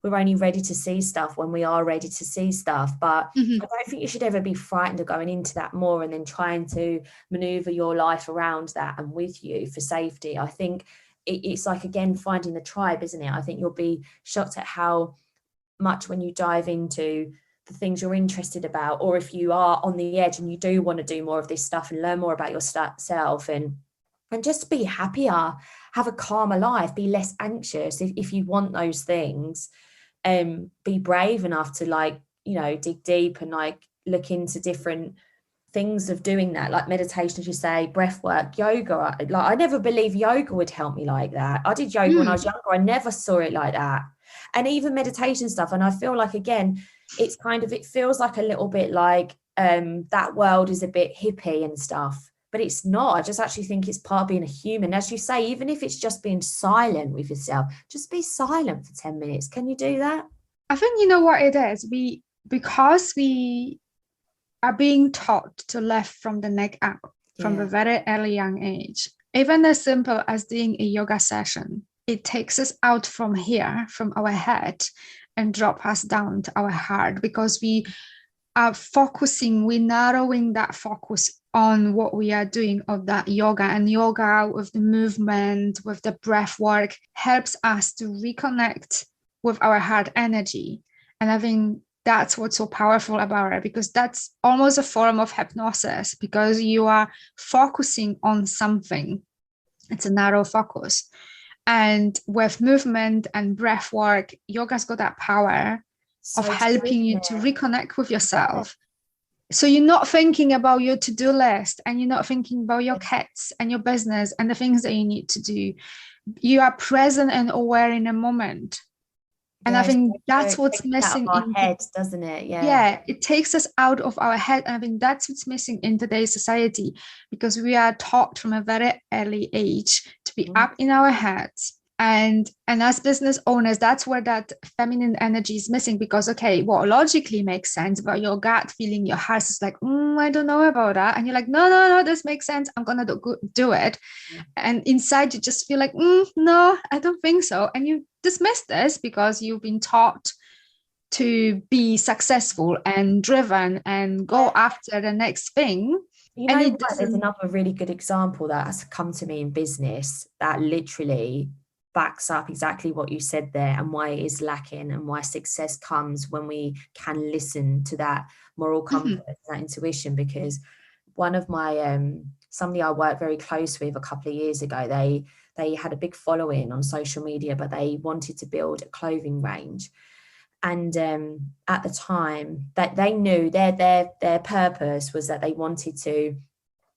Speaker 2: ready to see stuff when we are ready to see stuff. But I don't think you should ever be frightened of going into that more and then trying to maneuver your life around that and with you for safety. I think it's like, again, finding the tribe, isn't it? I think you'll be shocked at how much, when you dive into the things you're interested about, or if you are on the edge and you do want to do more of this stuff and learn more about yourself and just be happier, have a calmer life, be less anxious. If you want those things, be brave enough to like, you know, dig deep and like look into different things of doing that, like meditation, as you say, breath work, yoga. Like I never believed yoga would help me like that. I did yoga when I was younger. I never saw it like that. And even meditation stuff. And I feel like, again, it's kind of, it feels like a little bit like that world is a bit hippie and stuff, but it's not. I just actually think it's part of being a human. As you say, even if it's just being silent with yourself, just be silent for 10 minutes. Can you do that?
Speaker 1: I think, you know what it is? Because we are being taught to live from the neck up from a very early young age. Even as simple as doing a yoga session, it takes us out from here, from our head, and drop us down to our heart, because we are focusing, we're narrowing that focus on what we are doing of that yoga. And yoga with the movement, with the breath work, helps us to reconnect with our heart energy. And I think that's what's so powerful about it, because that's almost a form of hypnosis, because you are focusing on something. It's a narrow focus. And with movement and breath work, yoga's got that power of helping you to reconnect with yourself. So you're not thinking about your to-do list, and you're not thinking about your kids and your business and the things that you need to do. You are present and aware in a moment. And I think that's what's missing
Speaker 2: in our head, doesn't it?
Speaker 1: Yeah, it takes us out of our head. And I think that's what's missing in today's society, because we are taught from a very early age to be up in our heads. And as business owners, that's where that feminine energy is missing, because, okay, what logically makes sense, but your gut feeling, your heart is like, I don't know about that. And you're like, no, this makes sense. I'm going to do it. And inside you just feel like, no, I don't think so. And you dismiss this because you've been taught to be successful and driven and go after the next thing.
Speaker 2: You know, there's another really good example that has come to me in business that literally backs up exactly what you said there, and why it is lacking, and why success comes when we can listen to that moral compass, that intuition. Because one of my somebody I worked very close with a couple of years ago, they had a big following on social media, but they wanted to build a clothing range. And at the time that they knew their purpose was that they wanted to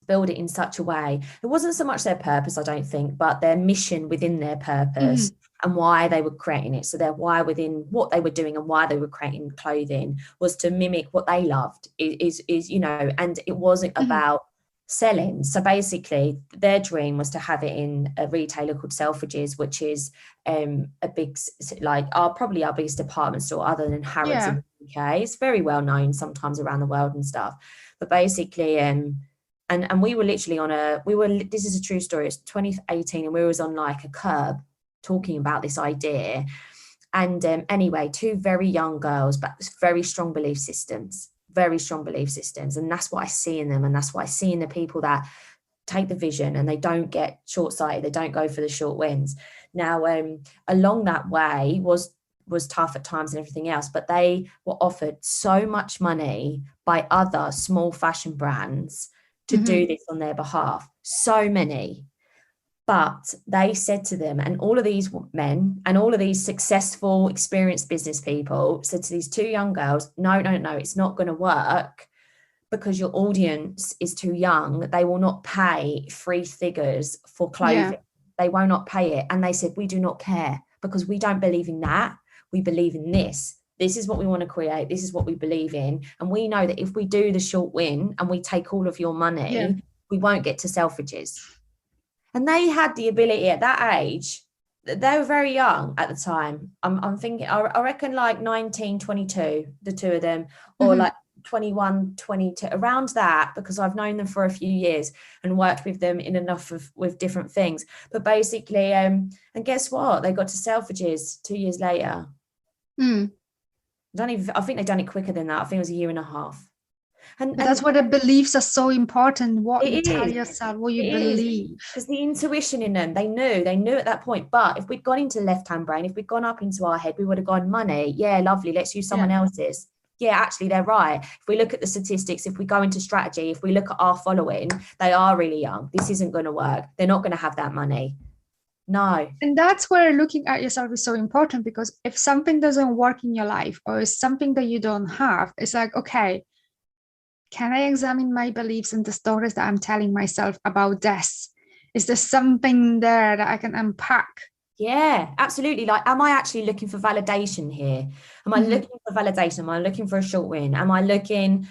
Speaker 2: build it in such a way. It wasn't so much their purpose, I don't think, but their mission within their purpose and why they were creating it. So their why within what they were doing and why they were creating clothing was to mimic what they loved, is you know, and it wasn't about selling. So basically their dream was to have it in a retailer called Selfridges, which is a big, like probably our biggest department store other than Harrods in the UK. It's very well known sometimes around the world and stuff. But basically and we were literally this is a true story, it's 2018, and we was on like a curb talking about this idea. And anyway, two very young girls, but very strong belief systems. And that's what I see in them. And that's what I see in the people that take the vision and they don't get short-sighted. They don't go for the short wins. Now, along that way was tough at times and everything else, but they were offered so much money by other small fashion brands to do this on their behalf. So many. But they said to them, and all of these men and all of these successful, experienced business people said to these two young girls, no, it's not going to work because your audience is too young. They will not pay 3 figures for clothing. Yeah. They will not pay it. And they said, we do not care because we don't believe in that. We believe in this. This is what we want to create. This is what we believe in. And we know that if we do the short win and we take all of your money, we won't get to Selfridges. And they had the ability at that age. They were very young at the time. I'm thinking, I reckon like 19, 22, the two of them, or like 21, 22, around that, because I've known them for a few years and worked with them in enough with different things. But basically, and guess what? They got to Selfridges 2 years later. I think they've done it quicker than that. I think it was 1.5 years. And
Speaker 1: that's why the beliefs are so important. What you tell yourself, what you believe.
Speaker 2: Because the intuition in them, they knew at that point. But if we'd gone into left-hand brain, if we'd gone up into our head, we would have gone, money, yeah, lovely, let's use someone else's. yeah, actually, they're right. If we look at the statistics, if we go into strategy, if we look at our following, they are really young. This isn't going to work. They're not going to have that money. No.
Speaker 1: And that's where looking at yourself is so important, because if something doesn't work in your life or is something that you don't have, it's like, okay, can I examine my beliefs and the stories that I'm telling myself about this? Is there something there that I can unpack?
Speaker 2: Yeah, absolutely. Like, am I actually looking for validation here? Am I looking for validation? Am I looking for a short win? Am I looking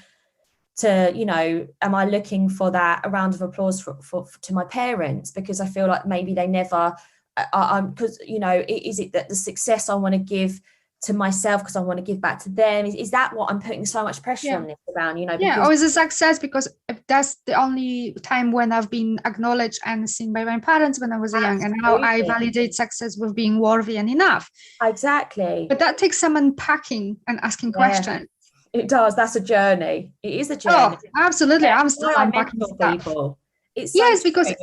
Speaker 2: to, am I looking for that a round of applause for to my parents because I feel like maybe they never, because, is it that the success I want to give to myself because I want to give back to them? Is that what I'm putting so much pressure on this around,
Speaker 1: or is a success because that's the only time when I've been acknowledged and seen by my parents when I was young, and now I validate success with being worthy and enough.
Speaker 2: Exactly.
Speaker 1: But that takes some unpacking and asking questions.
Speaker 2: It does. That's a journey. It is a journey.
Speaker 1: Oh, absolutely. I'm still unpacking stuff.
Speaker 2: People. It's
Speaker 1: because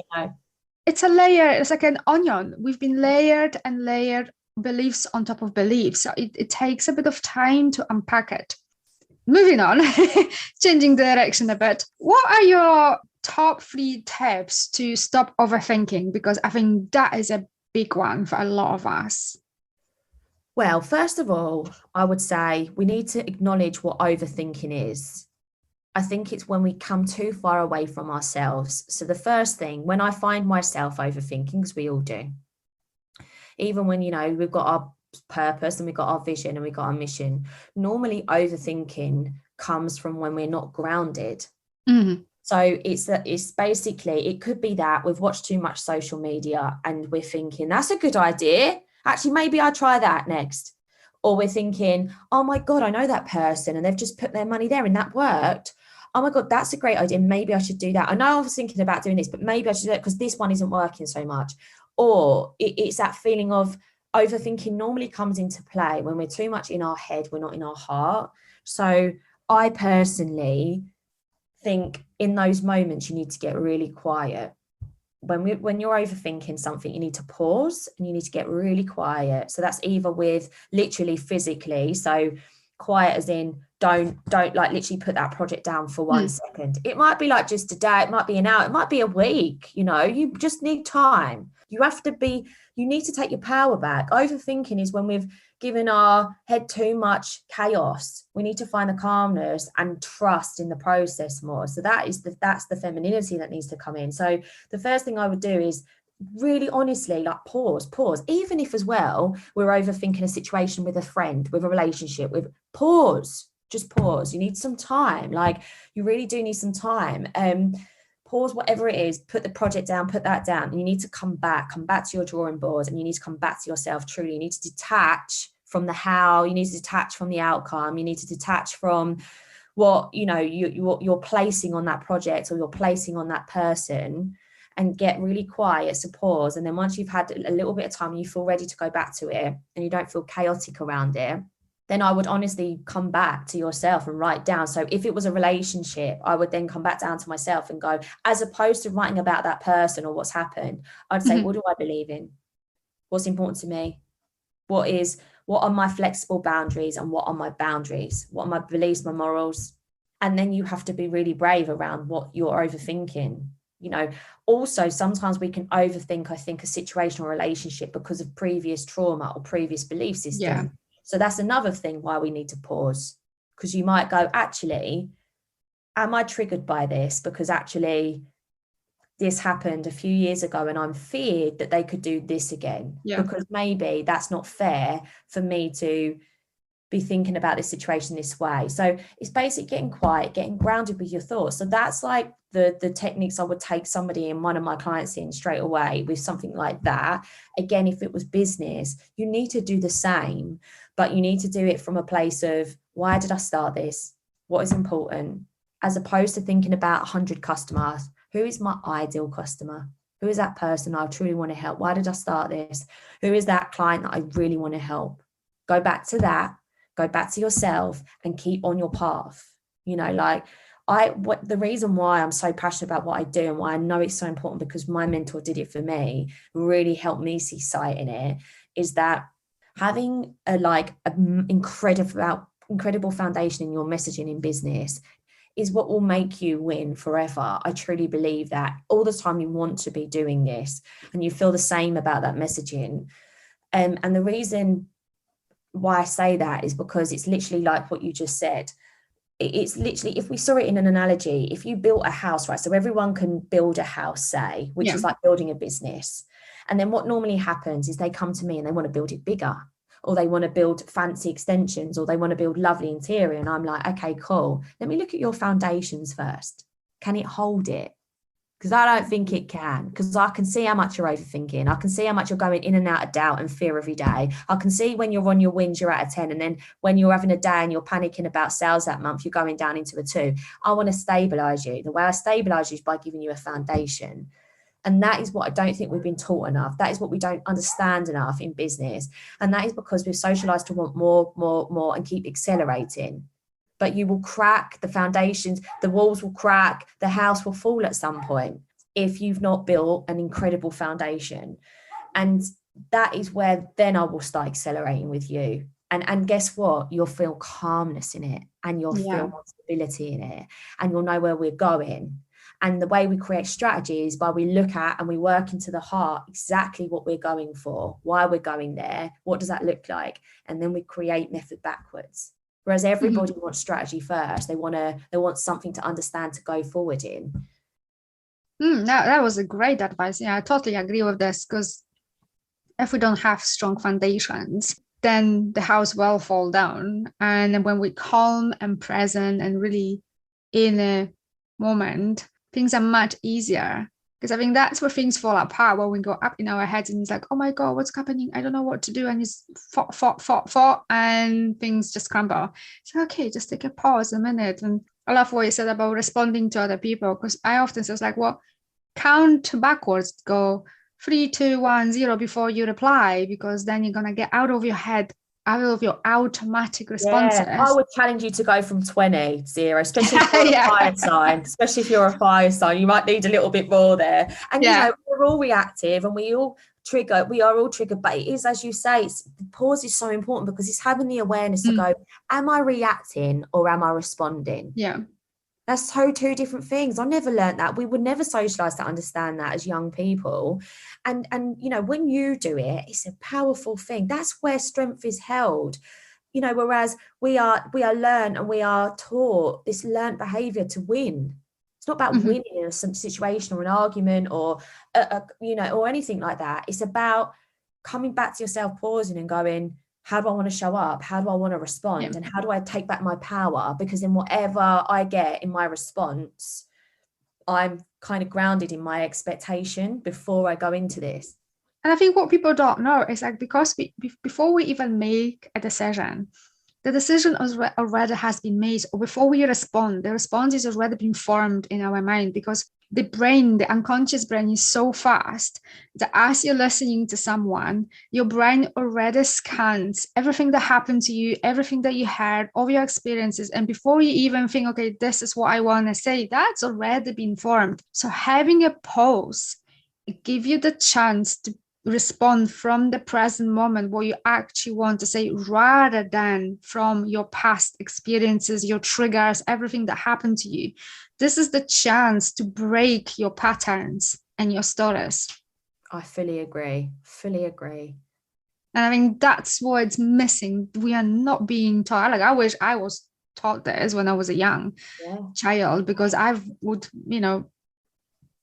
Speaker 1: it's a layer. It's like an onion. We've been layered and layered beliefs on top of beliefs. So it takes a bit of time to unpack it. Moving on, changing direction a bit. What are your top 3 tips to stop overthinking? Because I think that is a big one for a lot of us.
Speaker 2: Well, first of all, I would say we need to acknowledge what overthinking is. I think it's when we come too far away from ourselves. So the first thing, when I find myself overthinking, because we all do, even when, we've got our purpose and we've got our vision and we've got our mission, normally overthinking comes from when we're not grounded. So it's basically, it could be that we've watched too much social media and we're thinking, that's a good idea. Actually, maybe I'll try that next. Or we're thinking, oh my God, I know that person and they've just put their money there and that worked. Oh my God, that's a great idea. Maybe I should do that. I know I was thinking about doing this, but maybe I should do it because this one isn't working so much. Or it's that feeling of overthinking normally comes into play when we're too much in our head, we're not in our heart. So I personally think in those moments, you need to get really quiet. When you're overthinking something, you need to pause and you need to get really quiet. So that's either with literally physically, so quiet as in don't like literally put that project down for 1 second. It might be like just a day, it might be an hour, it might be a week, you just need time. You need to take your power back. Overthinking is when we've given our head too much chaos. We need to find the calmness and trust in the process more. So that's the femininity that needs to come in. So the first thing I would do is really honestly, like pause, even if as well we're overthinking a situation with a friend, with a relationship, just pause. You need some time. Like, you really do need some time. Pause whatever it is, put the project down, put that down, and you need to come back to your drawing board, and you need to come back to yourself truly. You need to detach from the how, you need to detach from the outcome, you need to detach from what you're placing on that project or you're placing on that person, and get really quiet. So pause, and then once you've had a little bit of time and you feel ready to go back to it and you don't feel chaotic around it, then I would honestly come back to yourself and write down. So if it was a relationship, I would then come back down to myself and go, as opposed to writing about that person or what's happened, I'd say, what do I believe in? What's important to me? What are my flexible boundaries and what are my boundaries? What are my beliefs, my morals? And then you have to be really brave around what you're overthinking. Also, sometimes we can overthink, I think, a situation or relationship because of previous trauma or previous belief system. Yeah. So that's another thing why we need to pause, because you might go, actually, am I triggered by this? Because actually this happened a few years ago and I'm feared that they could do this again, because maybe that's not fair for me to be thinking about this situation this way. So it's basically getting quiet, getting grounded with your thoughts. So that's like the techniques I would take somebody in, one of my clients, in straight away with something like that. Again, if it was business, you need to do the same, but you need to do it from a place of, why did I start this? What is important? As opposed to thinking about 100 customers. Who is my ideal customer? Who is that person I truly want to help? Why did I start this? Who is that client that I really want to help? Go back to that. Go back to yourself and keep on your path. The reason why I'm so passionate about what I do and why I know it's so important, because my mentor did it for me, really helped me see sight in it, is that having an incredible incredible foundation in your messaging in business is what will make you win forever. I truly believe that. All the time you want to be doing this and you feel the same about that messaging. And the reason why I say that is because it's literally like what you just said. It's literally, if we saw it in an analogy, if you built a house, right? So everyone can build a house, say, which is like building a business. And then what normally happens is they come to me and they want to build it bigger, or they want to build fancy extensions, or they want to build lovely interior. And I'm like, okay, cool. Let me look at your foundations first. Can it hold it? Because I don't think it can, because I can see how much you're overthinking. I can see how much you're going in and out of doubt and fear every day. I can see when you're on your wins, you're at a 10. And then when you're having a day and you're panicking about sales that month, you're going down into a 2. I want to stabilize you. The way I stabilize you is by giving you a foundation. And that is what I don't think we've been taught enough. That is what we don't understand enough in business. And that is because we're socialized to want more, and keep accelerating. But you will crack the foundations, the walls will crack, the house will fall at some point if you've not built an incredible foundation. And that is where then I will start accelerating with you. And guess what? You'll feel calmness in it, and you'll feel stability in it, and you'll know where we're going. And the way we create strategy is by we look at and we work into the heart exactly what we're going for, why we're going there, what does that look like? And then we create method backwards. Whereas everybody wants strategy first. They want something to understand to go forward in.
Speaker 1: That was a great advice. Yeah, I totally agree with this, because if we don't have strong foundations, then the house will fall down. And when we're calm and present and really in a moment, things are much easier. Because I think that's where things fall apart, when we go up in our heads and it's like, oh my God, what's happening? I don't know what to do. And it's fought, and things just crumble. So, okay, just take a pause a minute. And I love what you said about responding to other people, because I often say, like, well, count backwards, go 3, 2, 1, 0 before you reply, because then you're going to get out of your head, out of your automatic responses.
Speaker 2: Yeah, I would challenge you to go from 20, 0, especially if you're a fire sign. Especially if you're a fire sign, you might need a little bit more there. And you know, we're all reactive and we are all triggered, but it is, as you say, the pause is so important, because it's having the awareness to go, am I reacting or am I responding?
Speaker 1: Yeah.
Speaker 2: That's so 2 different things. I never learned that. We would never socialize to understand that as young people. And you know, when you do it, it's a powerful thing. That's where strength is held. You know, whereas we are learned and we are taught this learned behavior to win. It's not about winning in some situation or an argument or you know, or anything like that. It's about coming back to yourself, pausing and going, how do I want to show up? How do I want to respond? And how do I take back my power? Because in whatever I get in my response, I'm kind of grounded in my expectation before I go into this.
Speaker 1: And I think what people don't know is, like, because before we even make a decision, the decision already has been made. Or before we respond, the response is already been formed in our mind, because the brain, the unconscious brain, is so fast that as you're listening to someone, your brain already scans everything that happened to you, everything that you heard, all your experiences. And before you even think, okay, this is what I want to say, that's already been formed. So having a pause, it gives you the chance to respond from the present moment, what you actually want to say, rather than from your past experiences, your triggers, everything that happened to you. This is the chance to break your patterns and your stories.
Speaker 2: I fully agree.
Speaker 1: And I mean, that's what's missing. We are not being taught. Like, I wish I was taught this when I was a young child, because I would, you know,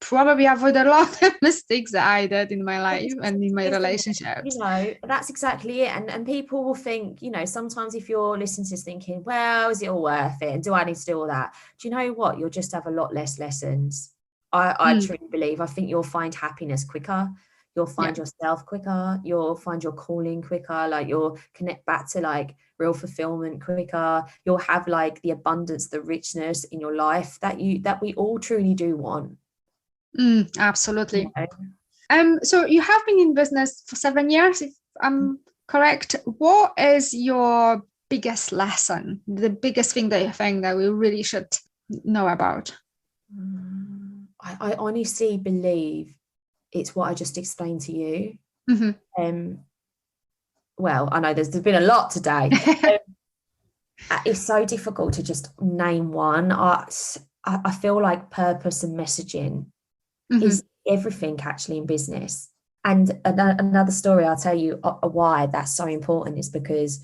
Speaker 1: probably avoid a lot of mistakes that I did in my life and in my relationships.
Speaker 2: You know, that's exactly it. And people will think, you know, sometimes if you're listening to this thinking, well, is it all worth it? And do I need to do all that? Do you know what? You'll just have a lot less lessons. I truly believe. I think you'll find happiness quicker. You'll find yourself quicker. You'll find your calling quicker. Like, you'll connect back to like real fulfillment quicker. You'll have like the abundance, the richness in your life that we all truly do want.
Speaker 1: Absolutely. So you have been in business for 7 years, if I'm correct. What is your biggest lesson, the biggest thing that you think that we really should know about?
Speaker 2: I honestly believe it's what I just explained to you. Well, I know there's been a lot today. It's so difficult to just name one. I feel like purpose and messaging
Speaker 1: Hmm.
Speaker 2: is everything actually in business. And another story I'll tell you why that's so important is because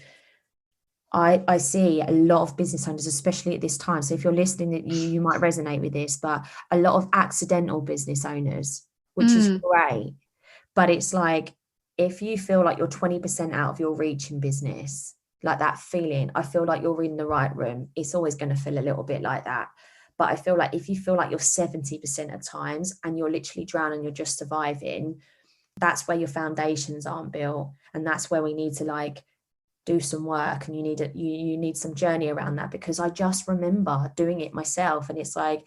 Speaker 2: I see a lot of business owners, especially at this time. So if you're listening, that you might resonate with this, but a lot of accidental business owners, which is
Speaker 1: Mm.
Speaker 2: great. But it's like, if you feel like you're 20% out of your reach in business, like that feeling, I feel like you're in the right room. It's always going to feel a little bit like that. But I feel like if you feel like you're 70% of times and you're literally drowning, you're just surviving, that's where your foundations aren't built. And that's where we need to like do some work, and you need some journey around that, because I just remember doing it myself. And it's like,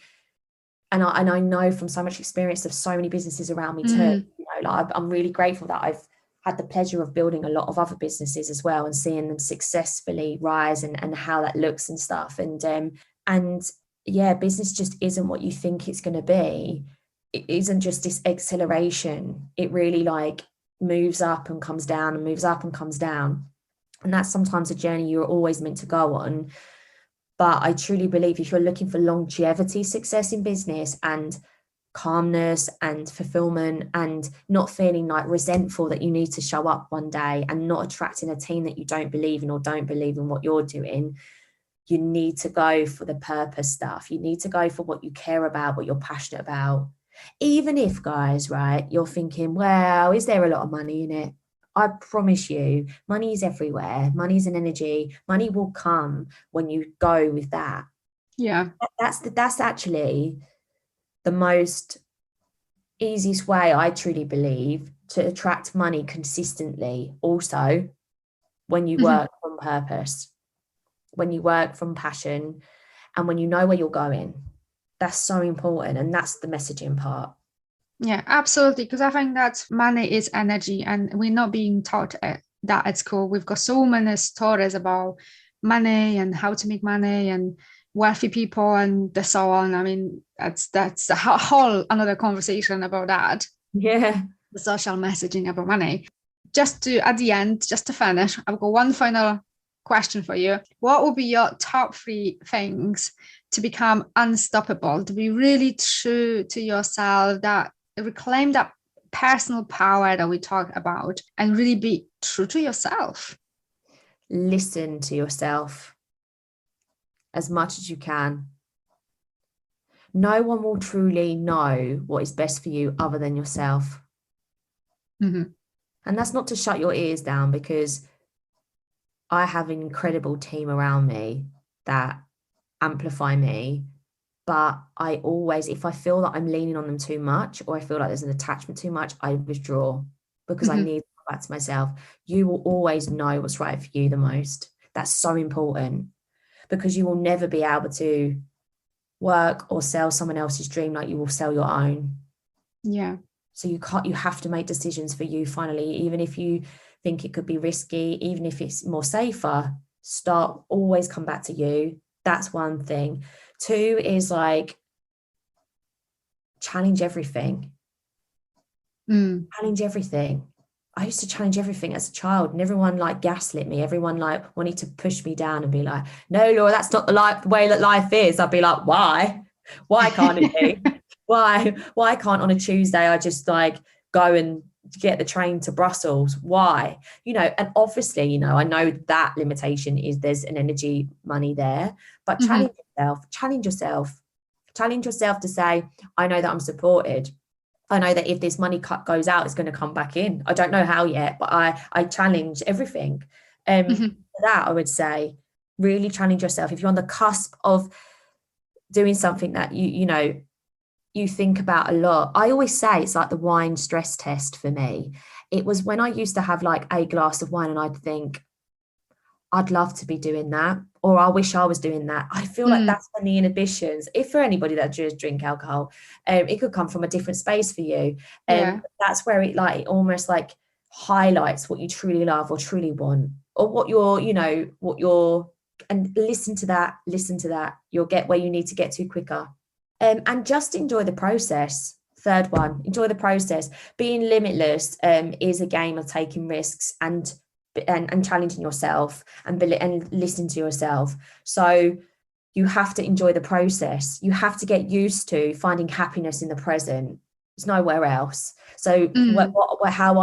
Speaker 2: and I know from so much experience of so many businesses around me too,
Speaker 1: Mm.
Speaker 2: like I'm really grateful that I've had the pleasure of building a lot of other businesses as well and seeing them successfully rise and how that looks and stuff. And yeah, business just isn't what you think it's going to be. It isn't just this acceleration. It really like moves up and comes down and moves up and comes down. And that's sometimes a journey you're always meant to go on. But I truly believe if you're looking for longevity success in business and calmness and fulfillment and not feeling like resentful that you need to show up one day and not attracting a team that you don't believe in or don't believe in what you're doing, you need to go for the purpose stuff. You need to go for what you care about, what you're passionate about. Even if, guys, right, you're thinking, well, is there a lot of money in it? I promise you, money is everywhere. Money is an energy. Money will come when you go with that.
Speaker 1: Yeah.
Speaker 2: That's actually the most easiest way, I truly believe, to attract money consistently. Also, when you
Speaker 1: Hmm.
Speaker 2: work from purpose, when you work from passion, and when you know where you're going. That's so important. And that's the messaging part.
Speaker 1: Yeah, absolutely. Because I think that money is energy, and we're not being taught that at school. We've got so many stories about money and how to make money and wealthy people and so on. I mean, that's a whole another conversation about that.
Speaker 2: Yeah.
Speaker 1: The social messaging about money. Just to at the end, just to finish, I've got one final question for you. What would be your top 3 things to become unstoppable, to be really true to yourself, that reclaim that personal power that we talk about and really be true to yourself?
Speaker 2: Listen to yourself as much as you can. No one will truly know what is best for you other than yourself.
Speaker 1: Mm-hmm.
Speaker 2: And that's not to shut your ears down, because I have an incredible team around me that amplify me. But I always, if I feel that I'm leaning on them too much, or I feel like there's an attachment too much, I withdraw, because I
Speaker 1: Mm-hmm.
Speaker 2: need to come back to myself. You will always know what's right for you the most. That's so important, because you will never be able to work or sell someone else's dream like you will sell your own.
Speaker 1: Yeah.
Speaker 2: So you have to make decisions for you finally, even if you think it could be risky, even if it's more safer, always come back to you. That's one thing. 2 is like, challenge everything.
Speaker 1: Mm.
Speaker 2: Challenge everything. I used to challenge everything as a child, and everyone like gaslit me. Everyone like wanted to push me down and be like, no, Laura, that's not the way that life is. I'd be like, why? Why can't it be? Why can't on a Tuesday I just like go and get the train to Brussels? Why? And obviously, I know that limitation is there's an energy money there, but
Speaker 1: Mm-hmm.
Speaker 2: challenge yourself to say, I know that I'm supported. I know that if this money cut goes out, it's going to come back in. I don't know how yet, but I challenge everything.
Speaker 1: Mm-hmm.
Speaker 2: That I would say, really challenge yourself. If you're on the cusp of doing something that you think about a lot. I always say it's like the wine stress test for me. It was when I used to have like a glass of wine and I'd think, I'd love to be doing that, or I wish I was doing that. I feel like
Speaker 1: Mm.
Speaker 2: that's when the inhibitions, if for anybody that just drink alcohol, it could come from a different space for you.
Speaker 1: Yeah.
Speaker 2: That's where it almost like highlights what you truly love or truly want, or and listen to that. You'll get where you need to get to quicker. And just enjoy the process. Third one, enjoy the process. Being limitless is a game of taking risks and and challenging yourself and listening to yourself. So you have to enjoy the process. You have to get used to finding happiness in the present. It's nowhere else. So how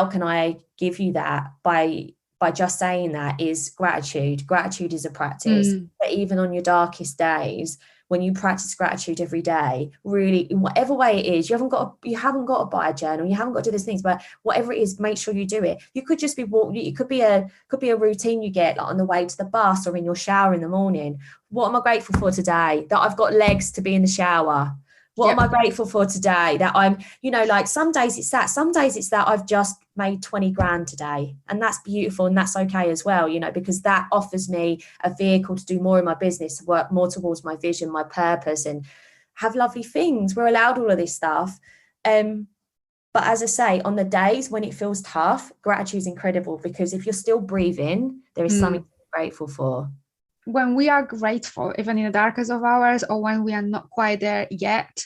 Speaker 2: can I give you that by just saying that is gratitude. Gratitude is a practice. But even on your darkest days, when you practice gratitude every day, really, in whatever way it is, you haven't got to buy a journal, you haven't got to do these things, but whatever it is, make sure you do it. You could just be walking. It could be a routine you get, like on the way to the bus or in your shower in the morning. What am I grateful for today? That I've got legs to be in the shower. What am I grateful for today? That I'm, like some days it's that I've just made 20 grand today, and that's beautiful, and that's okay as well, because that offers me a vehicle to do more in my business, to work more towards my vision, my purpose, and have lovely things. We're allowed all of this stuff. But as I say, on the days when it feels tough, gratitude is incredible, because if you're still breathing, there is something to be grateful for.
Speaker 1: When we are grateful, even in the darkest of hours, or when we are not quite there yet,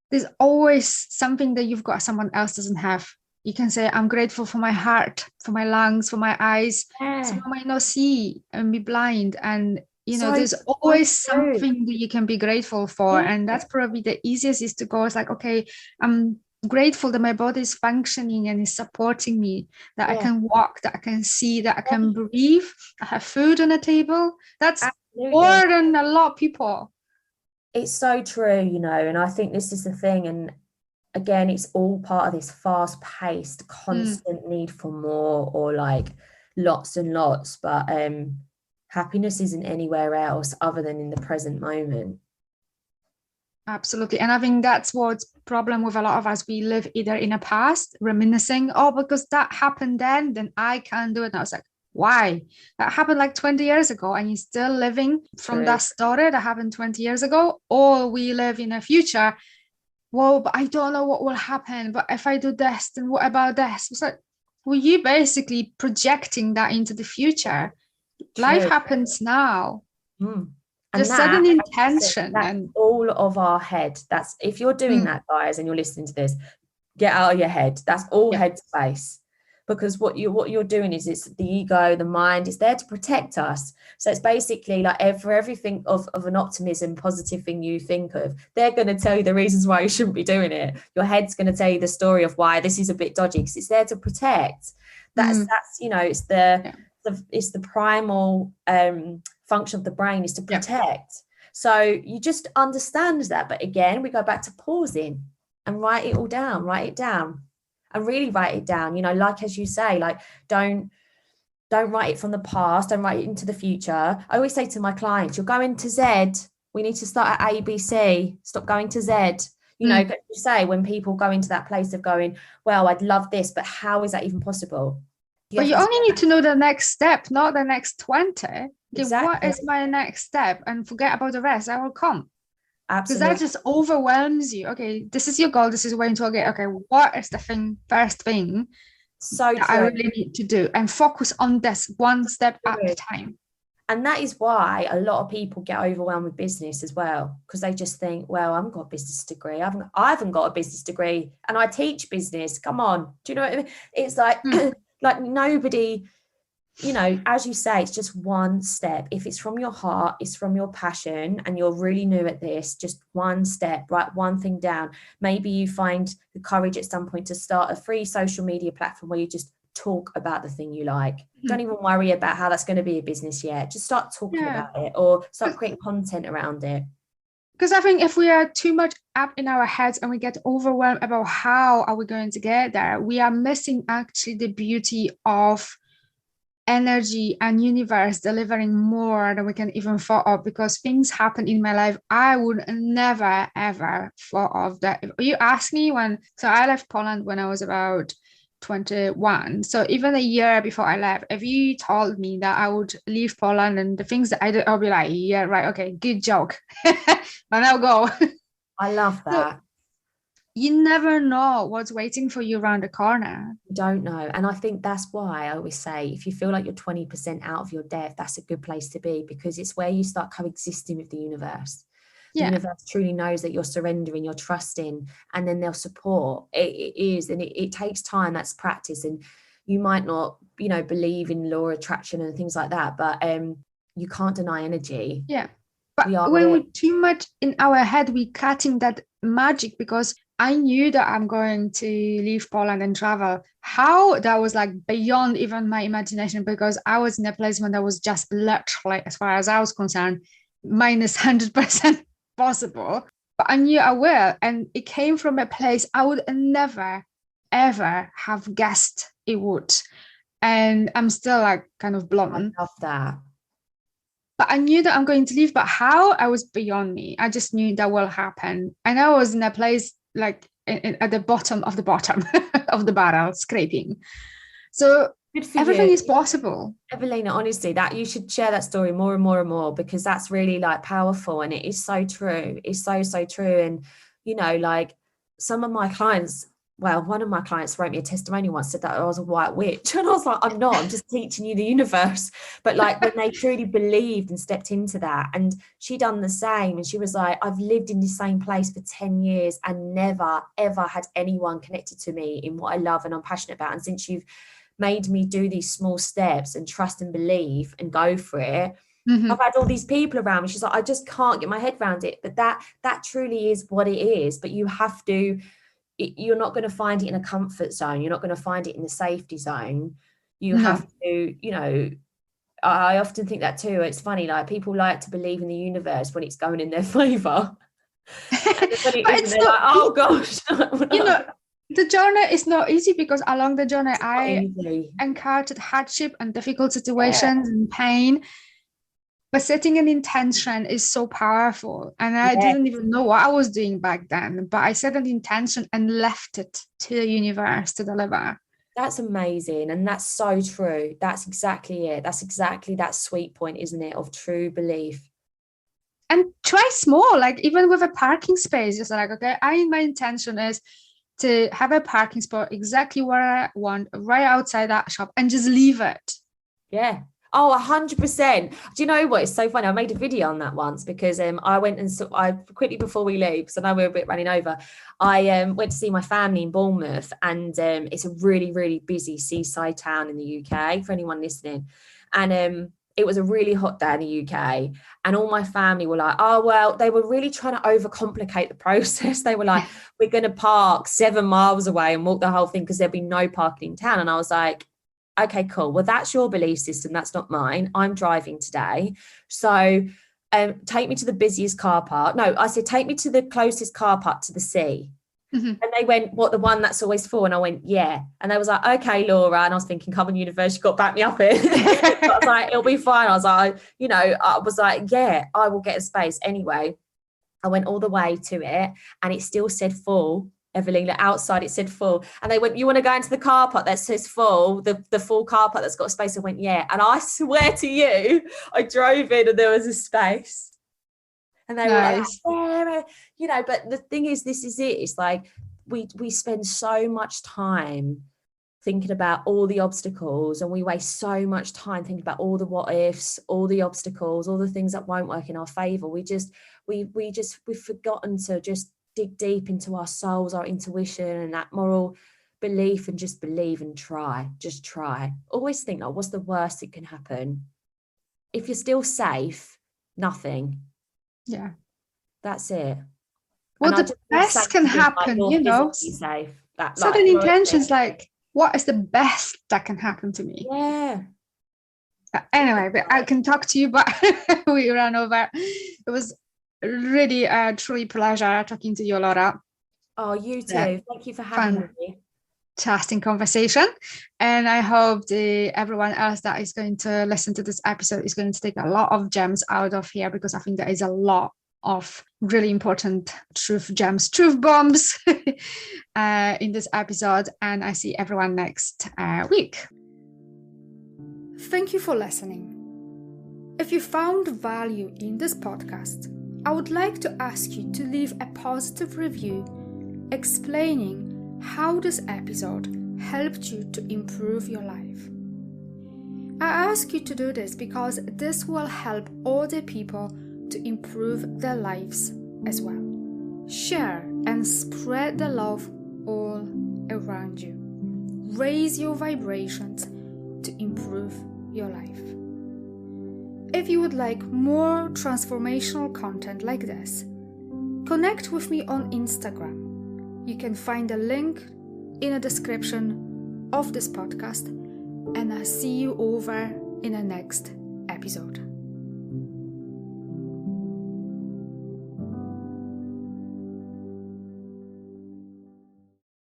Speaker 1: there's always something that you've got someone else doesn't have. You can say, I'm grateful for my heart, for my lungs, for my eyes. Someone might not see and be blind. And, there's always something that you can be grateful for. Yeah. And that's probably the easiest is to go, it's like, okay, I'm grateful that my body is functioning and is supporting me, that I can walk, that I can see, that I can breathe, I have food on the table. That's more than a lot of people.
Speaker 2: It's so true, and I think this is the thing. And again, it's all part of this fast-paced, constant need for more, or like lots and lots. But happiness isn't anywhere else other than in the present moment.
Speaker 1: Absolutely. And I think that's what's problem with a lot of us. We live either in a past, reminiscing, because that happened then I can't do it. And I was like, why? That happened like 20 years ago, and you're still living from that story that happened 20 years ago. Or we live in a future. Well, but I don't know what will happen. But if I do this, then what about this? It's like, well, you basically projecting that into the future. True. Life happens now. Just set an intention.
Speaker 2: That's all of our head. That's, if you're doing that, guys, and you're listening to this, get out of your head. That's all head space. Because what you're doing is, it's the ego, the mind is there to protect us. So it's basically like for everything of an optimism, positive thing you think of, they're going to tell you the reasons why you shouldn't be doing it. Your head's going to tell you the story of why this is a bit dodgy, because it's there to protect. That's it's the primal function of the brain, is to protect. So you just understand that. But again, we go back to pausing and write it all down. And really write it down, like, as you say, like, don't write it from the past, don't write it into the future. I always say to my clients, you're going to Z, we need to start at A, B, C, stop going to Z. You say, when people go into that place of going, well, I'd love this, but how is that even possible?
Speaker 1: But you only need to know the next step, not the next 20.
Speaker 2: Exactly.
Speaker 1: What is my next step? And forget about the rest. I will come.
Speaker 2: Absolutely.
Speaker 1: Because that just overwhelms you. Okay, this is your goal. This is where you target. Okay, what is the first thing that I really need to do? And focus on this one step at a time.
Speaker 2: And that is why a lot of people get overwhelmed with business as well, because they just think, well, I haven't got a business degree. I haven't got a business degree, and I teach business. Come on. Do you know what I mean? It's like, like nobody... as you say, it's just one step. If it's from your heart, it's from your passion, and you're really new at this, just one step, write one thing down. Maybe you find the courage at some point to start a free social media platform where you just talk about the thing you like. Don't even worry about how that's going to be a business yet. Just start talking about it, or start creating content around it.
Speaker 1: Because I think if we are too much up in our heads and we get overwhelmed about how are we going to get there, we are missing actually the beauty of energy and universe delivering more than we can even thought of. Because things happen in my life I would never ever thought of. That if you ask me so I left Poland when I was about 21, so even a year before I left, if you told me that I would leave Poland and the things that I did, I'll be like, yeah, right, okay, good joke. But I'll go.
Speaker 2: I love that. So,
Speaker 1: you never know what's waiting for you around the corner.
Speaker 2: You don't know. And I think that's why I always say, if you feel like you're 20% out of your depth, that's a good place to be, because it's where you start coexisting with the universe. The universe truly knows that you're surrendering, you're trusting, and then they'll support. It is, and it takes time. That's practice. And you might not, you know, believe in law of attraction and things like that, but you can't deny energy.
Speaker 1: Yeah. But
Speaker 2: We are
Speaker 1: when
Speaker 2: it.
Speaker 1: we're too much in our head, we cutting that magic, because I knew that I'm going to leave Poland and travel. How that was like beyond even my imagination, because I was in a place when that was just literally, as far as I was concerned, minus 100% possible. But I knew I will. And it came from a place I would never, ever have guessed it would. And I'm still like kind of blown.
Speaker 2: I love that.
Speaker 1: But I knew that I'm going to leave, but how, I was beyond me. I just knew that will happen. And I was in a place like at the bottom of the bottom of the barrel, scraping. So everything is possible.
Speaker 2: Evelina, honestly, that you should share that story more and more and more, because that's really like powerful, and it is so true. It's so, so true. And, you know, like some of my clients, well, one of my clients wrote me a testimonial once, said that I was a white witch. And I was like, I'm not, I'm just teaching you the universe. But like when they truly believed and stepped into that, and she done the same. And she was like, I've lived in the same place for 10 years and never, ever had anyone connected to me in what I love and I'm passionate about. And since you've made me do these small steps and trust and believe and go for it, I've had all these people around me. She's like, I just can't get my head around it. But that truly is what it is. But you have to, you're not going to find it in a comfort zone. You're not going to find it in the safety zone. You have to, you know, I often think that too. It's funny, like people like to believe in the universe when it's going in their favor. And when it isn't, they're like, oh gosh.
Speaker 1: You know, the journey is not easy, because along the journey I encountered hardship and difficult situations and pain. But setting an intention is so powerful. And I didn't even know what I was doing back then, but I set an intention and left it to the universe to deliver.
Speaker 2: That's amazing. And that's so true. That's exactly it. That's exactly that sweet point, isn't it, of true belief.
Speaker 1: And try small, like even with a parking space, just like, okay, my intention is to have a parking spot exactly where I want, right outside that shop, and just leave it.
Speaker 2: Yeah. Oh, 100%. Do you know what? It's so funny. I made a video on that once, because I went and I quickly, before we leave, because I know we're a bit running over, I went to see my family in Bournemouth, and it's a really, really busy seaside town in the UK for anyone listening. And it was a really hot day in the UK, and all my family were like, oh, well, they were really trying to overcomplicate the process. They were like, we're going to park 7 miles away and walk the whole thing because there'll be no parking in town. And I was like, okay, cool. Well, that's your belief system. That's not mine. I'm driving today. So take me to the busiest car park. No, I said, take me to the closest car park to the sea. And they went, what, the one that's always full? And I went, yeah. And they was like, okay, Laura. And I was thinking, come on, universe, you got to back me up here. I was like, it'll be fine. I was like, you know, I was like, yeah, I will get a space. Anyway, I went all the way to it, and it still said full. Evelina, outside it said full. And they went, you want to go into the car park that says full, the full car park that's got a space? I went, yeah. And I swear to you, I drove in and there was a space. And they were like, yeah, you know, but the thing is, this is it. It's like we spend so much time thinking about all the obstacles, and we waste so much time thinking about all the what ifs, all the obstacles, all the things that won't work in our favor. we've forgotten to just dig deep into our souls, our intuition, and that moral belief, and just believe and try. Just try. Always think, like, what's the worst that can happen? If you're still safe, nothing.
Speaker 1: Yeah.
Speaker 2: That's it.
Speaker 1: Well, the best can happen, you know.
Speaker 2: Safe.
Speaker 1: Set an intentions like, what is the best that can happen to me?
Speaker 2: Yeah.
Speaker 1: Anyway, but I can talk to you, but we ran over. It was really truly pleasure talking to you, Laura.
Speaker 2: Oh, you too. Yeah. Thank you for having me.
Speaker 1: Fantastic conversation, and I hope everyone else that is going to listen to this episode is going to take a lot of gems out of here, because I think there is a lot of really important truth gems, truth bombs in this episode, and I see everyone next week. Thank you for listening. If you found value in this podcast, I would like to ask you to leave a positive review explaining how this episode helped you to improve your life. I ask you to do this because this will help other people to improve their lives as well. Share and spread the love all around you. raise your vibrations to improve your life. If you would like more transformational content like this, connect with me on Instagram. You can find a link in the description of this podcast, and I'll see you over in the next episode.